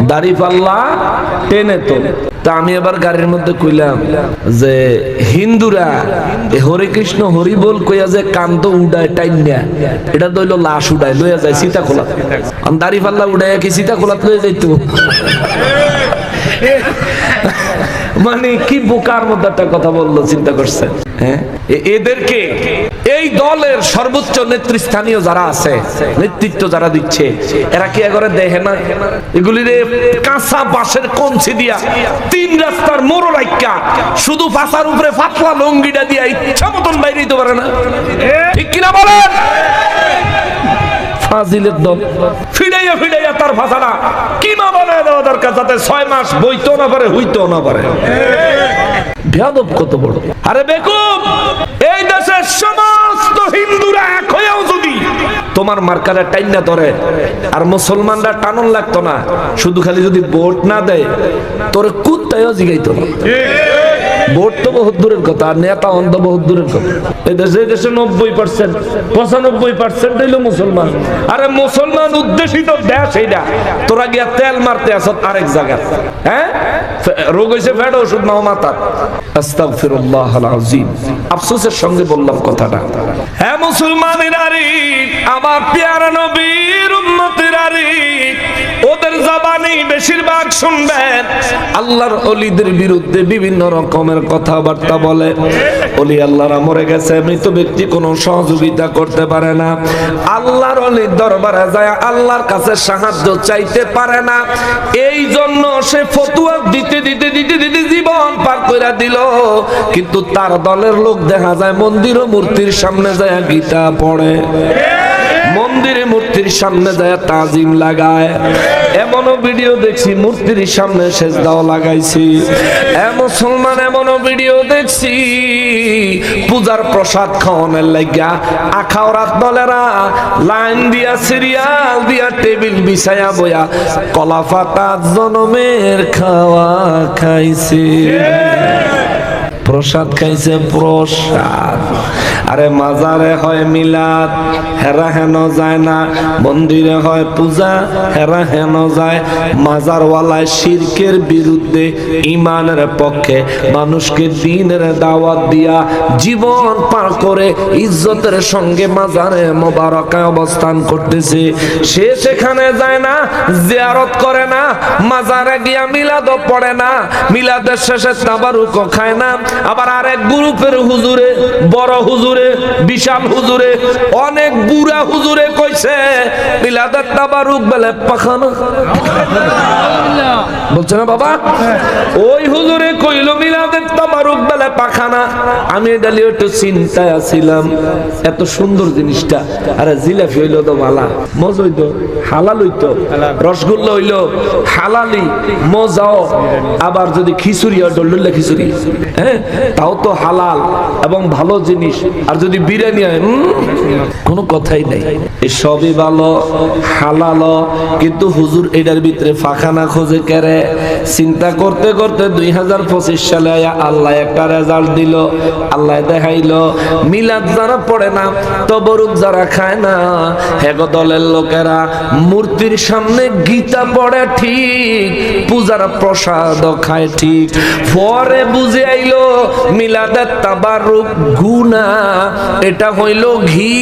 দাড়ি পাল্লা টেনে তো। তা আমি এবার গাড়ির মধ্যে কইলাম যে হিন্দুরা হরে কৃষ্ণ হরি বল কইয়া যে কান্ত উড়ায় টাইনা, এটা তো হইলো লাশ উড়ায় লইয়া যায় সীতা খোলা। আমি দাড়ি পাল্লা উড়াইয়া কি সীতা খোলাত লইয়া যাইতো? মানে কি বোকার মধ্যে একটা কথা বললো, চিন্তা করছেন? হ্যাঁ, এদেরকে এই দলের সর্বোচ্চ নেতৃস্থানীয় যারা আছে, নেতৃত্ব যারা দিচ্ছে, এরা কি একবারে দেখে না এগুলিরে কাঁচা বাঁশের কঞ্চি দিয়া 3 রাস্তার মোড় রাইকা শুধু ফাঁসার উপরে ফাতলা লঙ্গিটা দিয়া ইচ্ছা মতন বাইরে দিতে পারে না? ঠিক কিনা বলেন? ফাজিলের দল ফিরাইয়া ফিরাইয়া তার ভাষাটা কিমা বানায় দেওয়া দরকার, যাতে 6 মাস বইতেও না পারে হইতেও না পারে। বেয়াদব কত বড়! আরে বেকুব, এই দেশের সমস্ত হিন্দুরা এক হয়েও যদি তোমার মার্কারে টাইনা ধরে আর মুসলমানরা টানন লাগতো না, শুধু খালি যদি ভোট না দেয় তোর কুত্তায়ও জিগাইতো না। ভোট তো বহুত দূরের কথা, আর নেতা অন্ত বহুত দূরের কথা। এই দেশে 90% 95% হইলো মুসলমান। আরে মুসলমান উদ্দেশিত দেশ এইটা, তোরা গিয়া তেল মারতে আসত আরেক জায়গায়। হ্যাঁ, রোগ হইছে ফেট, ওষুধ নাও মাথা। আস্তাগফিরুল্লাহ আল আযীম। আফসোসের সঙ্গে বললাম কথাটা। হ্যাঁ মুসলমানেরা রে, আমার প্যারা নবীর উম্মতেরা রে, ওদের জবানেই বেশিরভাগ শুনবেন আল্লাহর ওলিদের বিরুদ্ধে বিভিন্ন রকমের কথাবার্তা বলে। ওলি আল্লাহরা মরে গেছে, মৃত ব্যক্তি কোনো সহযোগিতা করতে পারে না, আল্লাহর ওলির দরবারে যায় আল্লাহর কাছে সাহায্য চাইতে পারে না। এই জন্য সে ফতোয়া দিতে দিতে দিতে দিতে জীবন পার করে দিল। কিন্তু তার দলের লোক দেখা যায় মন্দির ও মূর্তির সামনে যায় গীতা পড়ে, মন্দিরে মূর্তির সামনে যায় তাজিম লাগায়। এমনও ভিডিও দেখছি মূর্তির সামনে সেজদাও লাগাইছি। মুসলমান এমনও ভিডিও দেখছি পূজার প্রসাদ খাওয়ানোর লাগিয়া আখাওরাত দলেরা লাইন দিয়া সিরিয়াল দিয়া টেবিল বিছায়া বয়া কলা পাতা জনমের খাওয়া খাইছে। প্রসাদ খাইছে প্রসাদ। আরে মাজারে হয় মিলাদ, হেরা হেন যায় না। মন্দিরে হয় পূজা, হেরা হেন যায়। মাজারওয়ালায় শিরকের বিরুদ্ধে ইমানের পক্ষে মানুষকে দ্বীনের দাওয়াত দিয়া জীবন পার করে ইজ্জতের সঙ্গে মাজারে মোবারকায় অবস্থান করতেছে। সে সেখানে যায় না, জিয়ারত করে না, মাজারে গিয়া মিলাদও পড়ে না, মিলাদের শেষে তাবারুকও খায় না। আবার আরেক গ্রুপের হুজুরে, বড় হুজুরে, বিশাল হুজুরে, অনেক বুড়া হুজুরে কইছে মিলাদের তাবারুক বেলে পাখানা বলছে না বাবা। ওই হুজুরে কইল মিলাদের তাবারুক বেলে পাখানা। আমি এটা লিয়ে একটু চিন্তায় আছিলাম, এত সুন্দর জিনিসটা। আরে জিলাপি হইলো তো ভালা, মজ হইতো হালাল হইতো, রসগোল্লা হইলো হালালি মজাও। আবার যদি খিচুড়ি হয়, ডল্ডুল্লা খিচুড়ি, হ্যাঁ, তাও তো হালাল এবং ভালো জিনিস। আর যদি বিরিয়ানি হয়, কোনো কথাই নাই। এই সবই ভালো, হালাল, কিন্তু হুজুর এটার ভিতরে ফাখানা খোঁজে কেরে। চিন্তা করতে করতে 2025 সালে আল্লাহ একটা রেজাল্ট দিল। আল্লাহ দেখাইলো মিলাদ যারা পড়ে না, তবরুক যারা খায় না, হেগ দলের লোকেরা মূর্তির সামনে গীতা পড়ে ঠিক, পূজার প্রসাদ খায় ঠিক। পরে বুঝে আইলো মিলাদের তাবারুক গুনাহ, এটা হইল ঘি।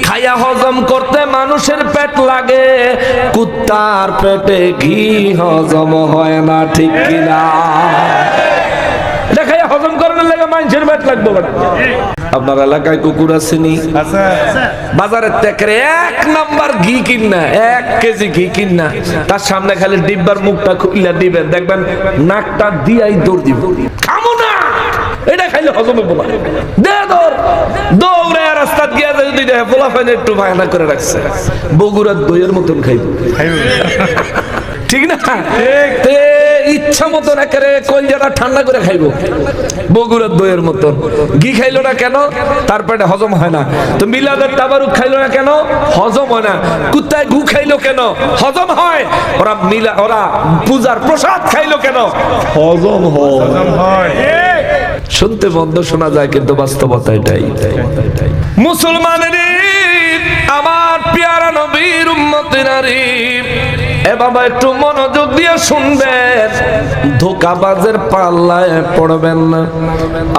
খায়া হজম করতে মানুষের পেট লাগে, কুত্তার পেটে ঘি হজম হয় না, ঠিক কিনা? দেখাইয়া হজম করার লাগে মানুষের পেট লাগবে। আপনার এলাকায় কুকুর আসেনি? বাজারের থেকে 1 নাম্বার ঘি কিনা, 1 কেজি ঘি কিনা, তার সামনে খালি ডিব্বার মুখটা খুলে দিবেন, দেখবেন নাকটা দিয়াই দৌড় দিব, খামো না, এটা খাইলে হজমে বলা দে দৌড়ে রাস্তা গিয়া যদি দেখে পোলা ফাইনে একটু বায়না করে রাখছে, বগুড়ার দইয়ের মতন খাইব, ঠিক না? ইচ্ছা মতন একেবারে কলজাটা ঠান্ডা করে খাইবো, বগুড়ার দইয়ের মতন। ঘি খাইলো না কেন? তার পেটে হজম হয় না। তো মিলাদের তাবারুক খাইলো না কেন? হজম হয় না। কুত্তায় ঘু খাইলো কেন? হজম হয়। ওরা পূজার প্রসাদ খাইলো কেন? হজম হয়। শুনতে বন্ধ শোনা যায়, কিন্তু বাস্তবতা এটাই। মুসলমানের আমার পেয়ারা নবীর উম্মতেরা রে, এ বাবা একটু মনোযোগ দিয়ে শুনবেন, ধোঁকাবাজের পাল্লায় পড়বেন না।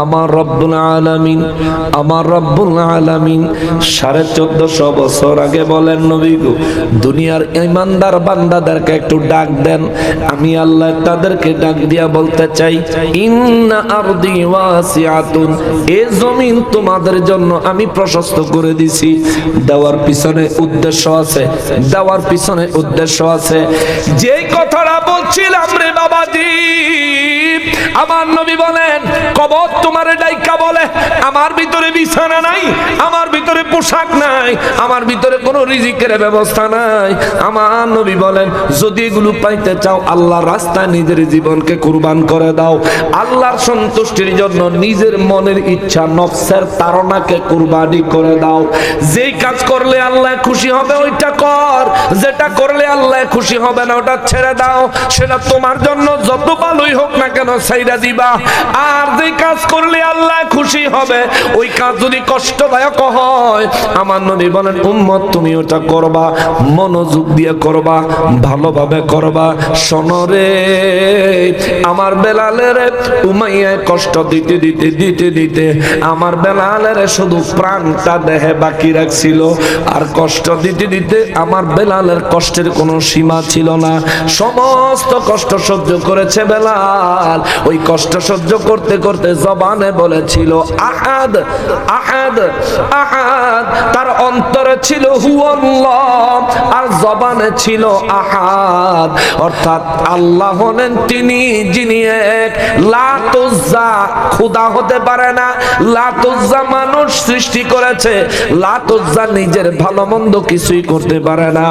আমার রব্বুল আলামিন, আমার রব্বুল আলামিন 1450 বছর আগে বলেন, নবী গো, দুনিয়ার ইমানদার বান্দাদেরকে একটু ডাক দেন। আমি আল্লাহ তাদেরকে ডাক দিয়া বলতে চাই, ইন্না আরদি ওয়াসিআতুন, এই জমিন তোমাদের জন্য আমি প্রশস্ত করে দিছি। দেওয়ার পিছনে উদ্দেশ্য আছে, দেওয়ার পিছনে উদ্দেশ্য আছে। যে কথাটা বলছিলাম রে বাবাজি, আমার নবী বলেন, কবর তোমারে ডাইকা বলে আমার ভিতরে বিছানা নাই, আমার ভিতরে পোশাক নাই, আমার ভিতরে কোনো রিজিকের ব্যবস্থা নাই। আমার নবী বলেন, যদি এগুলো পাইতে চাও, আল্লাহর রাস্তায় নিজের জীবনকে কুরবান করে দাও। আল্লাহর সন্তুষ্টির জন্য নিজের মনের ইচ্ছা, নফসের তাড়নাকে কুরবানি করে দাও। যেই কাজ করলে আল্লাহ খুশি হবে ওইটা কর, যেটা করলে আল্লাহ খুশি হবে না ওটা ছেড়ে দাও। সেটা তোমার জন্য যত ভালোই হোক না কেন ছাইড়া দিবা। আর যে কাজ করলে আল্লাহ খুশি হবে, ওই কাজ যদি কষ্টদায়ক হয়, আমার নবী বলেন, উম্মত তুমি ওটা করবা, মনোযোগ দিয়ে করবা, ভালোভাবে করবা। শোনো রে, আমার বেলালের উমাইয়ায় কষ্ট দিতে দিতে দিতে দিতে আমার বেলালের শুধু প্রাণটা দেহে বাকি রাখছিল। আর কষ্ট দিতে দিতে আমার বেলালের কষ্টের কোনো সীমা ছিল না। সমস্ত কষ্ট সহ্য করেছে বেলাল। ওই কষ্ট সহ্য করতে করতে জবানে বলেছিল আহাদ আহাদ আহাদ, তার অন্তরে ছিল হুয়াল্লাহ, আর জবানে ছিল আহাদ। অর্থাৎ আল্লাহ হলেন তিনি যিনি এক। লাত উজ্জা খোদা হতে পারে না, লাত উজ্জা মানুষ সৃষ্টি করেছে, লাত উজ্জা নিজের ভালো মন্দ কিছুই করতে পারে না।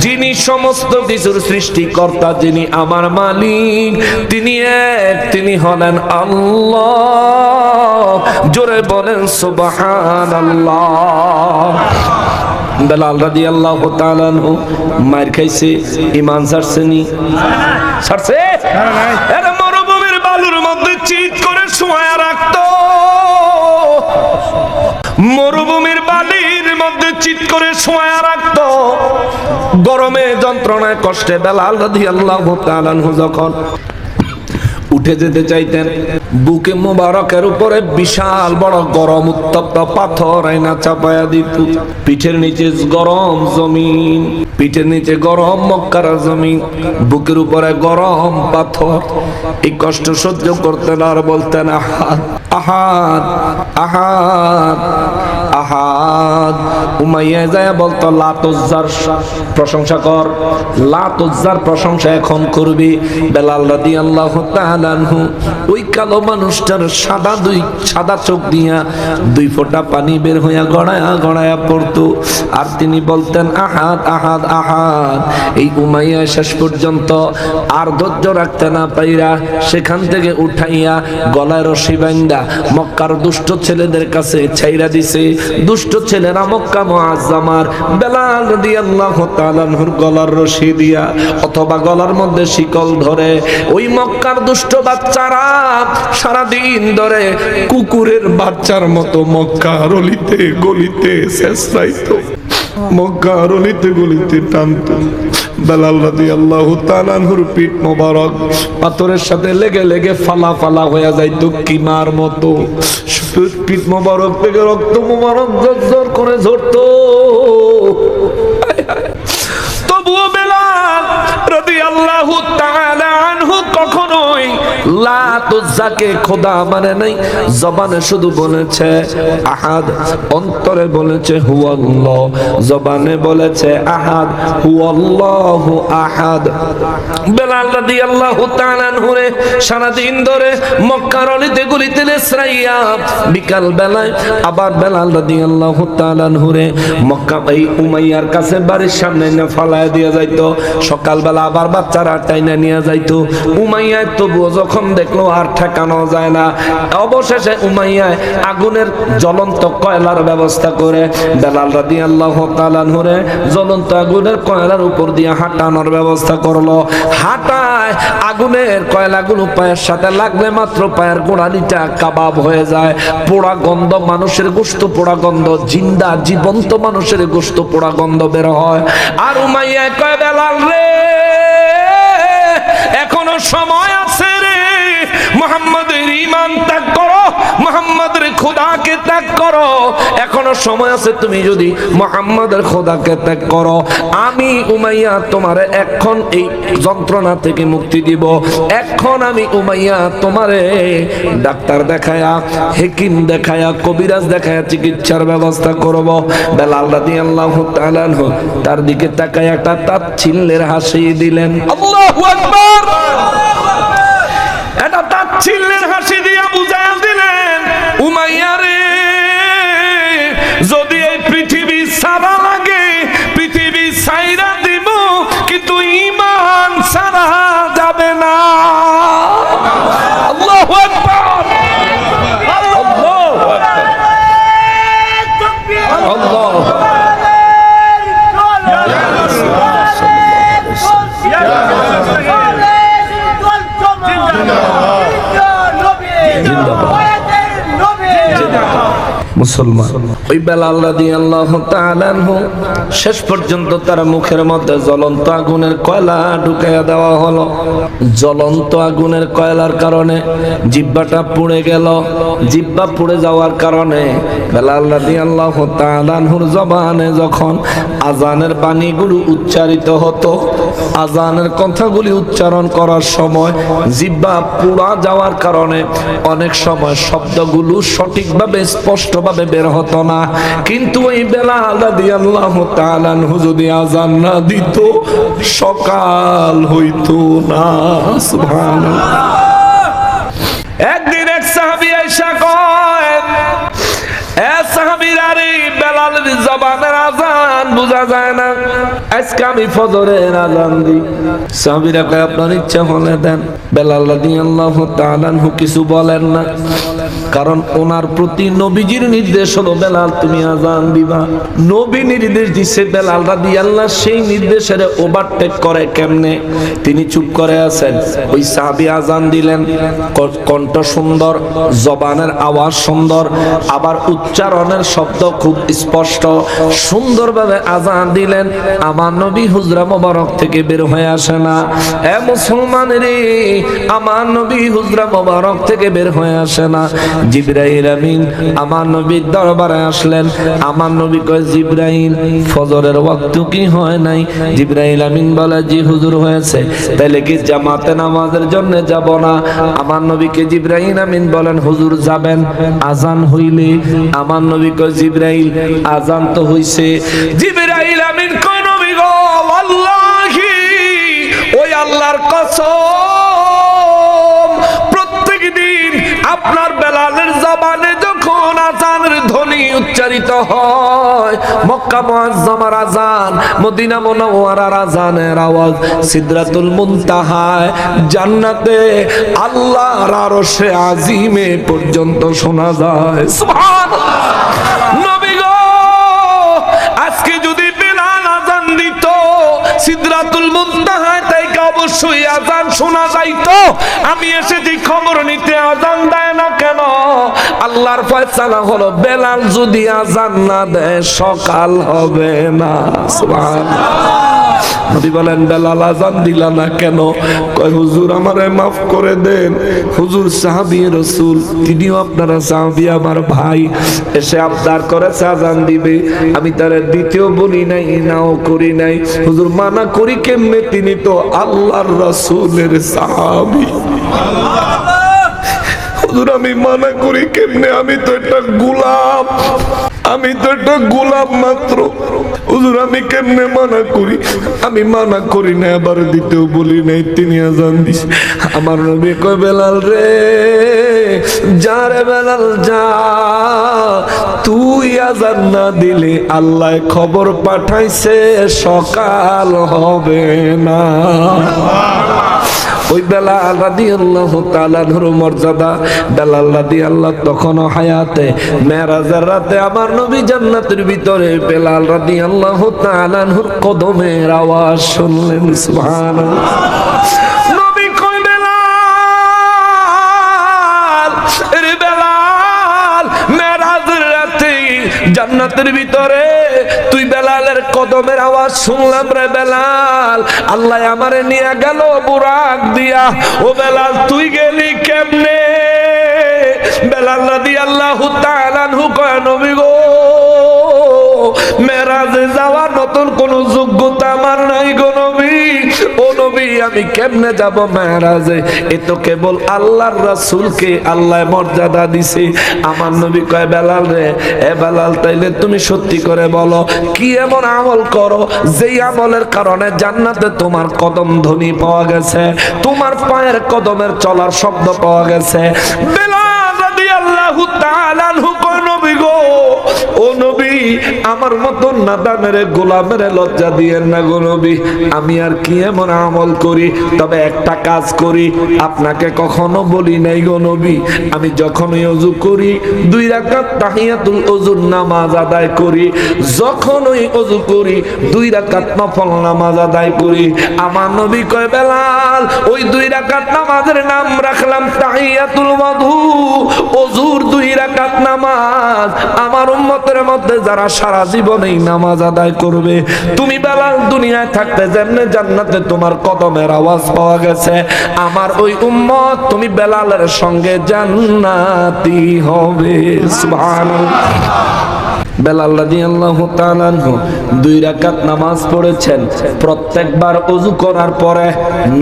যিনি সমস্ত কিছুর সৃষ্টিকর্তা, যিনি আমার মালিক, তিনি এক, তিনি হলেন আল্লাহ। জোরে বলেন সুবহানাল্লাহ। বেলাল রাদিয়াল্লাহু তাআলা আনহু মার খাইছে, ঈমান ছাড়ছে নি? ছাড়ছে? এর মরুভূমির বালুর মধ্যে চিৎ করে শোয়া মরুভূমির বালির মধ্যে চিৎ করে শোয়া রাখতো। গরমে যন্ত্রণায় কষ্টে বেলাল রাদিয়াল্লাহু তাআলা আনহু যখন উঠে যেতে চাইতেন, বুকে মোবারকের উপরে বিশাল বড় গরম উত্তপ্ত পাথর আইনা চাপায়া দিত। পিঠের নিচে গরম জমিন, পিঠের নিচে গরম মক্কার জমিন, বুকের উপরে গরম পাথর। এই কষ্ট সহ্য করতেন আর বলতেন আহাদ আহাদ আহাদ আহাদ। উমাইয়া যায় বলতো লাত উজ্জার প্রশংসা কর, লাত উজ্জার প্রশংসা এখন করবি। বেলাল রাদিয়াল্লাহু তাআলা আনহু ওই কালো মানুষটার সাদা চোখ দিয়া দুই ফোঁটা পানি বের হইয়া গড়ায়া গড়ায়া পড়তো, আর তিনি বলতেন আহাদ আহাদ আহাদ। এই উমাইয়া শেষ পর্যন্ত আর ধৈর্য রাখতে না পাইরা সেখান থেকে উঠাইয়া গলায় রশি বান্ধা মক্কার দুষ্ট ছেলেদের কাছে ছাইরা দিছে। দুষ্ট ছেলেরা মক্কা মুআজ্জামার বেলাল রাদিয়াল্লাহু তাআলা আনহুর গলার রশি দিয়া অথবা গলার মধ্যে শিকল ধরে ওই মক্কার দুষ্ট বাচ্চারা সারাদিন ধরে কুকুরের বাচ্চার মতো মক্কার অলিতে গলিতে চেঁচাইতো, মক্কার অলিতে গলিতে টানতো। বেলাল রাদিয়াল্লাহু তাআলা আনহুর পিঠ মোবারক পাথরের সাথে লেগে লেগে ফালা ফালা হয়ে যাইতো কিমার মতো। পিঠ মোবারক থেকে রক্ত মোবারক ঝরঝর করে ঝরতো। তবুও বেলাল রাদিয়াল্লাহু তাআলা আনহু কখনোই লাত উজ্জাকে খোদা মানে নাই। জবানে শুধু বলেছে আহাদ, অন্তরে বলেছে হুয়াল্লাহ, জবানে বলেছে আহাদ হুয়াল্লাহু আহাদ। বেলাল রাদিয়াল্লাহু তাআলা আনহু সারা দিন ধরে মক্কার অলিতে গলিতে লেসরাইয়া বিকাল বেলায় আবার বেলাল রাদিয়াল্লাহু তাআলা আনহু মক্কা এই উমাইয়ার কাছে বাড়ির সামনে এনে ফালায় দিয়ে যাইতো। সকালবেলা আবার বাচ্চারা টাইনা নিয়ে যাইতো। উমাইয়া তবুও যখন দেখলো আর ঠেকানো যায় না, অবশেষে উমাইয়া আগুনের জ্বলন্ত কয়লার ব্যবস্থা করে বেলাল রাদিয়াল্লাহু তাআলা আনহু জ্বলন্ত আগুনের কয়লার উপর দিয়ে হাঁটানোর ব্যবস্থা করলো। হাঁটায় আগুনের কয়লাগুলো পায়ের সাথে লাগলে মাত্র পায়ের গোড়ালিটা কাবাব হয়ে যায়। পোড়া গন্ধ, মানুষের গোশত পোড়া গন্ধ, জিন্দা জীবন্ত মানুষের গোশত পোড়া গন্ধ বের হয়। আর উমাইয়া কয় বেলাল রে, এখনো সময় আছে রে, মুহাম্মাদের ঈমান ত্যাগ করো, মুহাম্মাদের খোদাকে ত্যাগ করো। এখনো সময় আছে, তুমি যদি মুহাম্মাদের খোদাকে ত্যাগ করো আমি উমাইয়া তোমারে এখন এই যন্ত্রণা থেকে মুক্তি দিব। এখন আমি উমাইয়া তোমারে ডাক্তার দেখায়া, হেকিম দেখায়া, কবিরাজ দেখায়া চিকিৎসার ব্যবস্থা করব। বেলাল রাদিয়াল্লাহু তাআলা আনহু তার দিকে তাকায় একটা তাচ্ছিল্যের হাসি দিলেন। আল্লাহু আকবার। এটা তাচ্ছিল্যের হাসি দিয়া বুঝায়া দিলেন উমাইয়া রে, যদি এই পৃথিবী সারা লাগে পৃথিবী ছাইরা দিব, কিন্তু ঈমান সারা যাবে না। আল্লাহু আকবার, আল্লাহু আকবার, আল্লাহু আকবার। মুসলমান ওই বেলাল রাদিয়াল্লাহু তাআলা আনহু শেষ পর্যন্ত তার মুখের মধ্যে জ্বলন্ত আগুনের কয়লা ঢুকাইয়া দেওয়া হলো। জ্বলন্ত আগুনের কয়লার কারণে জিহ্বাটা পুড়ে গেল। জিহ্বা পুড়ে যাওয়ার কারণে বেলাল রাদিয়াল্লাহু তাআলা আনহুর জবানে যখন আজানের বাণীগুলো উচ্চারিত হতো, আজানের কথাগুলি উচ্চারণ করার সময় জিহ্বা পুড়া যাওয়ার কারণে অনেক সময় শব্দগুলো সঠিকভাবে স্পষ্টভাবে বের হতো না। কিন্তু এই বেলাল রাদিয়াল্লাহু তাআলা আনহু যদি আজান না দিত সকাল হইতো না। সুবহানাল্লাহ। একদিন এক সাহাবী আয়েশা কয়, এ সাহাবীরা রে, বেলালের জবানের আজান বোঝা যায় না, আজকে আমি ফজরের আজান দিই। সাহাবীরা কয় আপনার ইচ্ছা হলে দেন। বেলাল রাদিয়াল্লাহু তাআলা আনহু কিছু বলেন না। কারণ ওনার প্রতি নবীজির নির্দেশ হলো বেলাল তুমি আজান দিবা। নবী নির্দেশ দিছে, বেলাল রাদিয়াল্লাহু সেই নির্দেশের ওভারটেক করে কেমনে? তিনি চুপ করে আছেন, ওই সাহাবী আজান দিলেন, কণ্ঠ সুন্দর, জবানের আওয়াজ সুন্দর, আবার উচ্চারণের শব্দ খুব স্পষ্ট, সুন্দরভাবে আজান দিলেন। আমার নবী হুজরা মোবারক থেকে বের হয়ে আসে না। এ মুসলমানেরা, আমার নবী হুজরা মোবারক থেকে বের হয়ে আসে না। জিবরাইল আমিন আমার নবীর দরবারে আসলেন। আমার নবী কয়, জিবরাইল ফজরের ওয়াক্ত কি হয় নাই? জিবরাইল আমিন বলে, জি হুজুর হয়েছে। তাইলে কি জামাতে নামাজের জন্য যাব না? আমার নবীকে জিবরাইল আমিন বলেন, হুজুর যাবেন আজান হইলে। আমার নবী কয়, জিবরাইল আজান তো হইছে। জিবরাইল আমিন কয়, নবী গো আল্লাহি, ওই আল্লাহর কসম, প্রত্যেক দিন আপনার বেলালের জবানে যখন আজানের ধ্বনি উচ্চারিত হয়, মক্কা মুআজ্জামার আজান, মদিনা মুনাওয়ারার আজানের আওয়াজ সিদরাতুল মুনতাহায় জান্নাতে আল্লাহর আরশে আজিমে পর্যন্ত শোনা যায়। সুবহানাল্লাহ। নবী গো, আজকে যদি বেলাল আজান দিত সিদরাতুল মুনতাহায় তাইকে অবশ্যই আজান শোনা যাইতো। আমি এসেছি খবর নিতে, আজান দেয় না কেন? আল্লাহর ফয়সালা হলো বেলাল যদি আজান না দেয় সকাল হবে না। সুবহানাল্লাহ। নবী বলেন, বেলাল আজান দিলা না কেন? কয়, হুজুর আমারে মাফ করে দেন। হুজুর সাহাবী রাসূল, তিনিও আপনারা সাহাবী, আমার ভাই, এসে আবদার করেছে আজান দিবে, আমি তারে দ্বিতীয় বলি নাই, নাও করি নাই। হুজুর মানা করি কেমনে? তিনি তো আল্লাহর রাসূলের সাহাবী। হুজুর আমি মানা করি কেমনে? আমি তো একটা গোলাম, আমি তো একটা গোলাম মাত্র। হুজুর আমি কেমনে মানা করি? আমি মানা করি না, আবার দিতেও বলি নাই, তিনি আজান দিছে। আমার নবী কয়, বেলাল রে, যা রে বেলাল যা, তুই আজান না দিলে আল্লাহ খবর পাঠাইছে সকাল হবে না। ওই বেলাল রাদিয়াল্লাহু তাআলা আনহুর মর্যাদা, বেলাল রাদিয়াল্লাহু তখনও হায়াতে। মেরাজের রাতে আমার নবী জান্নাতের ভিতরে বেলাল রাদিয়াল্লাহু তাআলা আনহুর কদমের আওয়াজ শুনলেন। সুবহানাল্লাহ। নবী কই, বেলাল রে বেলাল, মেরাজের রাতে জান্নাতের ভিতরে তুই বেলালের কদমের আওয়াজ শুনলাম রে বেলাল। আল্লাহ আমারে নিয়ে গেল বুরাক দিয়া। ও বেলাল তুই গেলি কেমনে? বেলাল রাদিয়াল্লাহু তাআলা আনহু কয়, নবী গো, মেরাজে যাওয়ার নতুন কোন যোগ্যতা আমার নাই গো নবী। ও নবী, আমি কেমনে যাব মেরাজে? এ তো কেবল আল্লাহর রাসূলকে আল্লাহ মর্যাদা দিছে। আমার নবী কয়, বেলাল রে, এ বেলাল, তাইলে তুমি সত্যি করে বলো, কি এমন আমল করো যেই আমলের কারণে জান্নাতে তোমার কদম ধ্বনি পাওয়া গেছে, তোমার পায়ের কদমের চলার শব্দ পাওয়া গেছে? বেলাল রাদিয়াল্লাহু তাআলা আনহু কয়, নবী গো, ও নবী, আমার মতন নাদানের গোলামের লজ্জা দিয়েন না গো নবী। আমি আর কি এমন আমল করি? তবে একটা কাজ করি, আপনাকে কখনো বলি নাই গো নবী। আমি যখনই ওযু করি 2 রাকাত তাহিয়াতুল ওযুর নামাজ আদায় করি, যখনই ওযু করি 2 রাকাত নফল নামাজ আদায় করি। আমার নবী কয়, বেলাল, ওই 2 রাকাত নামাজের নাম রাখলাম তাহিয়াতুল ওযু, ওযুর 2 রাকাত নামাজ। আমার উম্মতের মধ্যে যারা সারা জীবন এই নামাজ আদায় করবে, তুমি বেলাল দুনিয়ায় থাকতে যেমনে জান্নাতে তোমার কদমের আওয়াজ পাওয়া গেছে, আমার ওই উম্মত তুমি বেলালের সঙ্গে জান্নাতি হবে। সুবহানাল্লাহ। বেলাল রাদিয়াল্লাহু তাআলা আনহু 2 রাকাত নামাজ পড়েছেন। প্রত্যেকবার ওযু করার পরে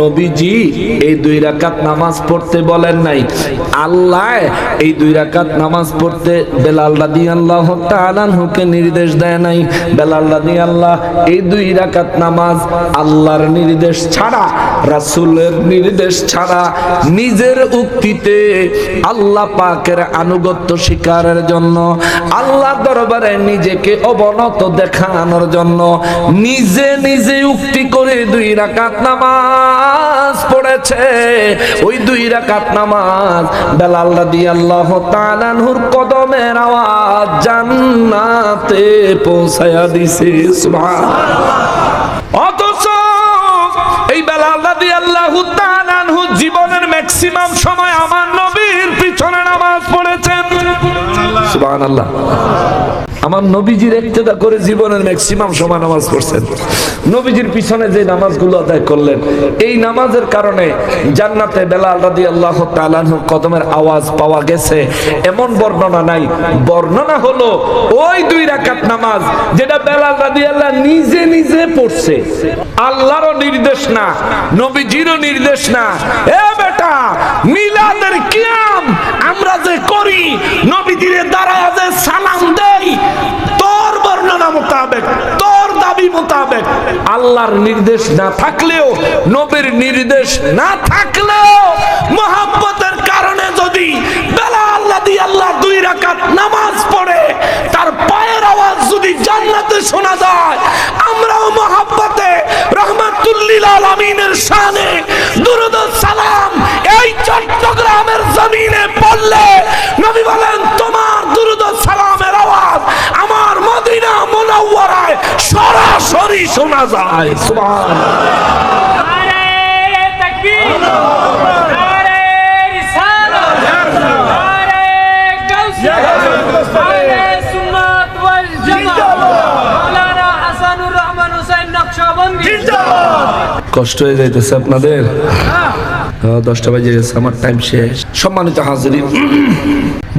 নবীজি এই 2 রাকাত নামাজ পড়তে বলেন নাই। আল্লাহ এই 2 রাকাত নামাজ পড়তে বেলাল রাদিয়াল্লাহু তাআলা আনহুকে নির্দেশ দেয় নাই। বেলাল রাদিয়াল্লাহ এই 2 রাকাত নামাজ আল্লাহর নির্দেশ ছাড়া, রাসূলের নির্দেশ ছাড়া, নিজের উক্তিতে আল্লাহ পাকের আনুগত্য স্বীকারের জন্য আল্লাহ দরবারে দরবারে নিজেকে অবনত দেখানোর জন্য নিজে নিজে উক্তি করে 2 রাকাত নামাজ পড়েছে। ওই 2 রাকাত নামাজ বেলাল রাদিয়াল্লাহু তাআলা আনহুর কদমের আওয়াজ জান্নাতে পৌঁছায়া দিছে। সুবহানাল্লাহ। অথচ এই বেলাল রাদিয়াল্লাহু তাআলা আনহু জীবনের ম্যাক্সিমাম সময় আমার নবীর পিছনে নামাজ পড়েছেন। সুবহানাল্লাহ। আমার নবীজির ইক্তেদা করে জীবনের ম্যাক্সিমাম সময় নামাজ পড়ছেন। নবীজির পিছনে যে নামাজগুলো আদায় করলেন, এই নামাজের কারণে জান্নাতে বেলাল রাদিয়াল্লাহু তাআলা আনহুর কদমের আওয়াজ পাওয়া গেছে এমন বর্ণনা নাই। বর্ণনা হলো ওই 2 রাকাত নামাজ যেটা বেলাল রাদিয়াল্লাহু নিজে নিজে পড়ছে, আল্লাহরও নির্দেশ না, নবীজিরও নির্দেশ না। এ বেটা, মিলাদের কিয়াম আমরা যে করি, নবীজির দাঁড়ায় যে সালাম দেই, তোর বর্ণনা মোতাবেক, তোর দাবি মোতাবেক, আল্লাহর নির্দেশ না থাকলেও, নবীর নির্দেশ না থাকলেও, মুহাব্বতের কারণে যদি বেলাল রাদিয়াল্লাহু 2 রাকাত নামাজ পড়ে তার পায়ের আওয়াজ যদি জান্নাতে শোনা যায়, আমরাও মুহাব্বতে রাহমাতুল লিল আলামিনের শানে দুরূদ ও সালাম এই চট্টগ্রামের জমিনে পড়লে নবী বলেন তোমার দুরূদ ও সালামের আওয়াজ আমার মদিনা মুনাওয়ারায় সরাসরি শোনা যায়। সুবহানাল্লাহ। নারে তাকবীর, নারে রিসালাত, নারে গাউসিয়া, নারে সুন্নাত ওয়াল জামাত, মাওলানা হাসানুর রহমান হুসাইন নকশবন্দি জিন্দাবাদ। কষ্ট হয়ে যাইতেছে আপনাদের? 10টা বাজে গেছে, আমার টাইম শেষ। সম্মানিত হাজিরিন,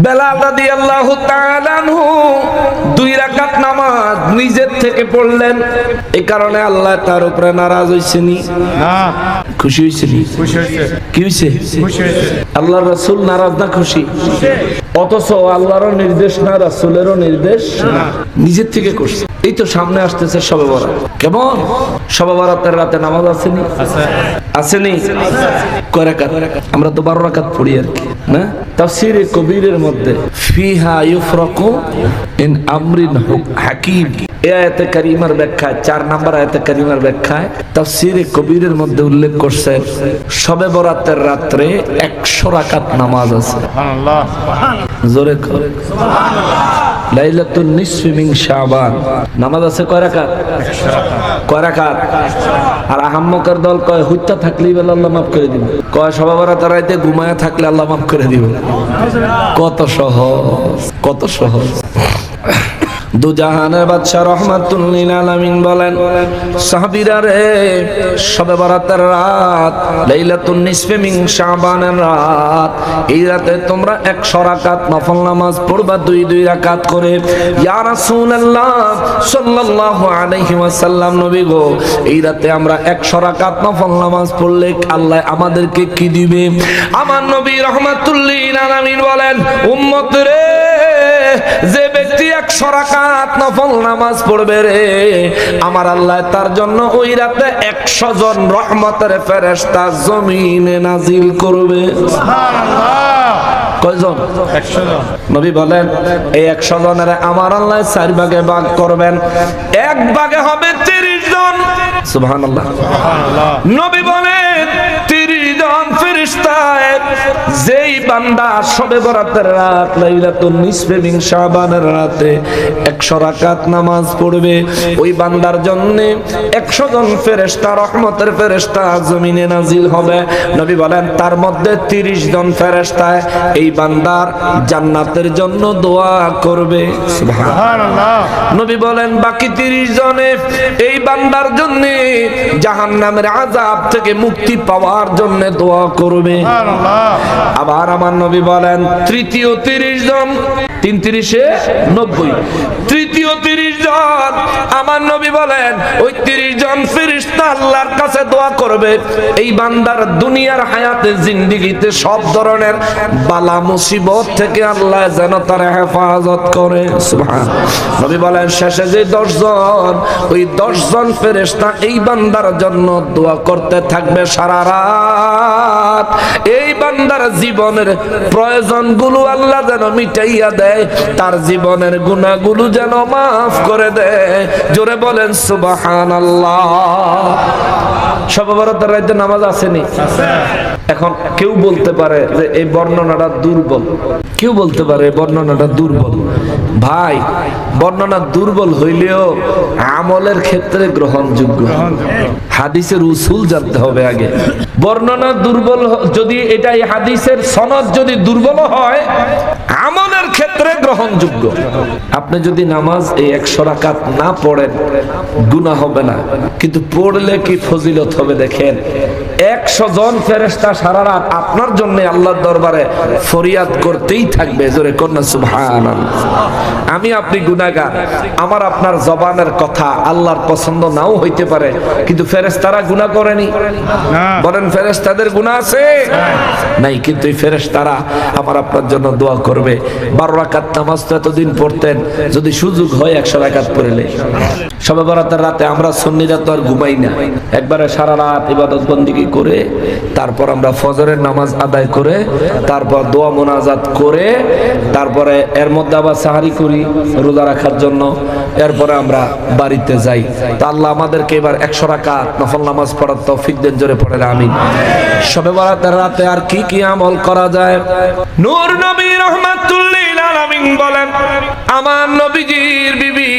বেলাল রাদিয়াল্লাহু তাআলা আনহু 2 রাকাত নামাজ নিজের থেকে পড়লেন। এই কারণে আল্লাহ তার উপরে নারাজ হইছেনি? না। খুশি হইছেনি? খুশি হইছে। কি হইছে? খুশি হইছে। আল্লাহর রাসূল নারাজ না খুশি? অথচ আল্লাহরও নির্দেশ না, রাসূলেরও নির্দেশ না, নিজের থেকে করছে। এই তো সামনে আসতেছে শবে বরাত। কেমন? শবে বরাতের রাতে নামাজ আসেনি? আসেনি? কয় রাকাত? আমরা তো 12 রাকাত পড়ি আর কি, না? তাফসীরে কবিরের মধ্যে ফিহা ইউফরাকু ইন আমরিন হাকিম, এই আয়াতে কারিমার ব্যাখ্যায় 4 নম্বর আয়াতে কারিমার ব্যাখ্যায় তাফসীরে কবিরের মধ্যে উল্লেখ করছে শবে বরাতের রাতে 100 রাকাত নামাজ আছে। সুবহানাল্লাহ। জোরে কর সুবহানাল্লাহ। লাইলাতুন নিসফি মিন শাবান নামাজ আছে কয় রাকাত? 100 রাকাত। কয় রাকাত? আর আহাম্মকের দল কয় হুত্তা থাকলেই বলে আল্লাহ মাফ করে দিবেন, কয় শবে বরাতের রাতে ঘুমায়া থাকলে আল্লাহ মাফ করে দিবেন। কত সহজ, কত সহজ। দুজাহানের বাদশা রহমাতুল লিল আলামিন বলেন, সাহাবীরা রে, শবে বরাতের রাত, লাইলাতুন নিসফি মিন শাবানের রাত, এই রাতে তোমরা 100 রাকাত নফল নামাজ পড়বা, 2 রাকাত করে। ইয়া রাসূলুল্লাহ সাল্লাল্লাহু আলাইহি ওয়াসাল্লাম, নবী গো, এই রাতে আমরা 100 রাকাত নফল নামাজ পড়লে আল্লাহ আমাদেরকে কি দিবে? আমার নবী রহমাতুল লিল আলামিন বলেন, উম্মত রে, যে ব্যক্তি 100 রাকাত নফল নামাজ পড়বে রে, আমার আল্লাহ তার জন্য ওই রাতে 100 জন রহমতের ফেরেশতা জমিনে নাজিল করবে। সুবহানাল্লাহ। কয়জন? 100 জন। নবী বলেন এই 100 জনের আমার আল্লাহ 4 ভাগে ভাগ করবেন, 1 ভাগে হবে 30 জন। সুবহানাল্লাহ। সুবহানাল্লাহ। নবী বলেন 30 জন ফেরেশতা, যেই বান্দা শবে বরাতের রাত, লাইলাতুন নিসফি মিন শাবানের রাতে 100 রাকাত নামাজ পড়বে, ওই বান্দার জন্য 100 জন ফেরেশতা, রহমতের ফেরেশতা জমিনে নাজিল হবে। নবী বলেন তার মধ্যে 30 জন ফেরেশতা এই বান্দার জান্নাতের জন্য দোয়া করবে। সুবহানাল্লাহ। নবী বলেন বাকি 30 জনে এই বান্দার জন্য জাহান্নামের আযাব থেকে মুক্তি পাওয়ার জন্য দোয়া করবে। সুবহানাল্লাহ। আবার আমার নবী বলেন তৃতীয় 30 জন, 3 × 30 = 90, তৃতীয় 30 জন আমার আমার নবী বলেন ওই 30 জন ফেরেশতা আল্লাহর কাছে দোয়া করবে এই বান্দার দুনিয়ার হায়াতে জিন্দেগিতে সব ধরনের বালা মুসিবত থেকে আল্লাহ যেন তার হেফাজত করে। সুবহানাল্লাহ। নবী বলেন শেষে যে 10 জন, ওই 10 জন ফেরেশতা এই বান্দার জন্য দোয়া করতে থাকবে সারা রাত। এই বান্দার জীবনের প্রয়োজনগুলো আল্লাহ যেন মিটাইয়া দেয়, তার জীবনের গুনাহগুলো যেন মাফ করে দেয়। জোরে বলেন সুবহানাল্লাহ। শবে বরাতের রাতে নামাজ আসেনি? এখন কেউ বলতে পারে যে এই বর্ণনাটা দুর্বল, কেউ বলতে পারে বর্ণনাটা দুর্বল। ভাই, বর্ণনা দুর্বল হইলেও আমলের ক্ষেত্রে গ্রহণযোগ্য। হাদিসের উসুল জানতে হবে আগে। বর্ণনা দুর্বল যদি এটাই হাদিসের সনদ যদি দুর্বল হয়, আমলের ক্ষেত্রে গ্রহণযোগ্য। আপনি যদি নামাজ এই 100 রাকাত না পড়েন গুনাহ হবে না, কিন্তু পড়লে কি ফজিলত হবে দেখেন। 100 জন ফেরেশতা সারা রাত আপনার জন্য আল্লাহর দরবারে ফরিয়াদ করতেই থাকবে। জোরে কন্যা সুবহানাল্লাহ। আমি আপনি গুনাহগার, আমার আপনার জবানের কথা আল্লাহর পছন্দ নাও হইতে পারে, কিন্তু ফেরেশতারা গুনাহ করেনি? বলেন ফেরেশতাদের গুনাহ আছে? নাই, কিন্তু এই ফেরেশতারা আমার আপনার জন্য দোয়া করবে। 12 রাকাত নামাজ তো এতদিন পড়তেন, যদি সুযোগ হয় 100 রাকাত পড়লে। শবে বরাতের রাতে আমরা সুন্নিরা তো আর ঘুমাই না, একবারে সারা রাত ইবাদত বন্দেগী করে তারপর আমরা ফজরের নামাজ আদায় করে তারপর দোয়া মোনাজাত করে তারপরে এর মধ্যে আবার সাহারি করি রোজা রাখার জন্য, এরপরে আমরা বাড়িতে যাই। তো আল্লাহ আমাদেরকে এবার 100 রাকাত নফল নামাজ পড়ার তৌফিক দেন। জোরে পড়েন আমিন। শবে বরাতের রাতে আর কি কি আমল করা যায়? নূর নবী রাহমাতুল লিল আলামিন বলেন, আমার নবীজির বিবি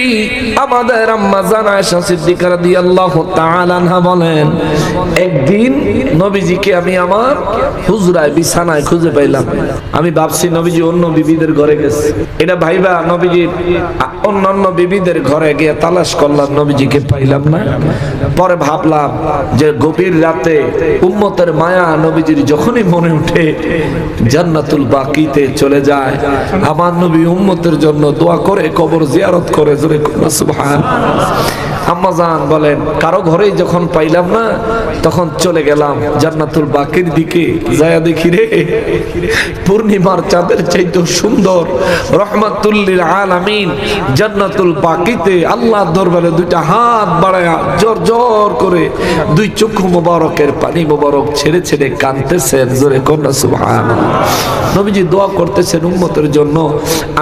আমাদের আম্মা জান আয়েশা সিদ্দিকা রাদিয়াল্লাহু তাআলা আনহা বলেন, একদিন নবীজিকে আমি আমার হুজরায় বিছানায় খুঁজে পাইলাম। আমি ভাবছি নবীজি অন্য বিবিদের ঘরে গেছে। এটা ভাইবা নবীজি অন্যান্য বিবিদের ঘরে গিয়ে তালাশ করলাম, নবীজিকে পাইলাম না। পরে ভাবলাম যে গভীর রাতে উম্মতের মায়া নবীজির যখনই মনে উঠে জান্নাতুল বাকিতে চলে যায়। আমার নবী উম্মতের জন্য দোয়া করে কবর জিয়ারত করে। জোরে সুবহানাল্লাহ। আম্মা জান বলেন, কারো ঘরেই যখন পাইলাম না তখন চলে গেলাম জান্নাতুল বাকির দিকে। যায় দেখি রে, পূর্ণিমার চাঁদের চাইতে সুন্দর রহমাতুল লিল আলামিন জান্নাতুল বাকিতে আল্লাহর দরবারে দুইটা হাত বাড়ায়া জোর জোর করে দুই চক্ষু মোবারকের পানি মোবারক ছেড়ে ছেড়ে কাঁদতেছেন। জোরে কন্যা সুবহানাল্লাহ। নবীজি দোয়া করতেছেন উম্মতের জন্য।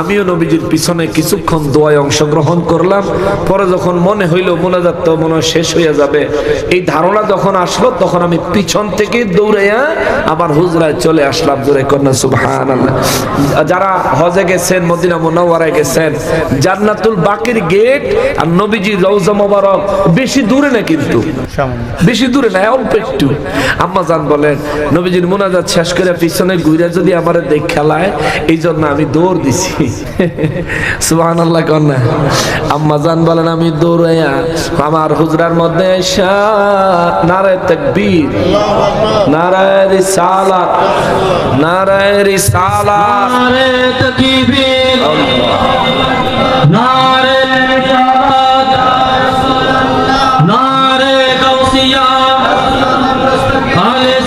আমিও নবীজির পিছনে কিছুক্ষণ দোয়ায় অংশগ্রহণ করলাম। পরে যখন মনে হইল মোনাজাত তো মনে শেষ হয়ে যাবে, এই ধারণা যখন আসলো তখন আমি পিছন থেকে দৌড়াইয়া আমার হুজরায় চলে আসলাম। জোরে কন্যা সুবহানাল্লাহ। যারা হজে গেছেন, মদিনা মুনাওয়ারায় গেছেন, জান্নাতুল বাকির গেট আর নবীজি রওজা মোবারক বেশি দূরে না, কিন্তু বেশি দূরে না, অল্প একটু। আম্মা জান বলেন, নবীজির মুনাজাত শেষ করে পিছনে ঘুরে যদি আমারে দেখ খেলায়, এই জন্য আমি দৌড় দিছি। সুবহানাল্লাহ কন্যা। আম্মা জান বলেন, আমি দৌড়াইয়া আমার হুজরার মধ্যে এসা নারে তাকবীর, নারে রিসালাত, নারে রিসালাত, নারে তাকবীর, নারে রিসালাত, নারে গাউসিয়া, আলে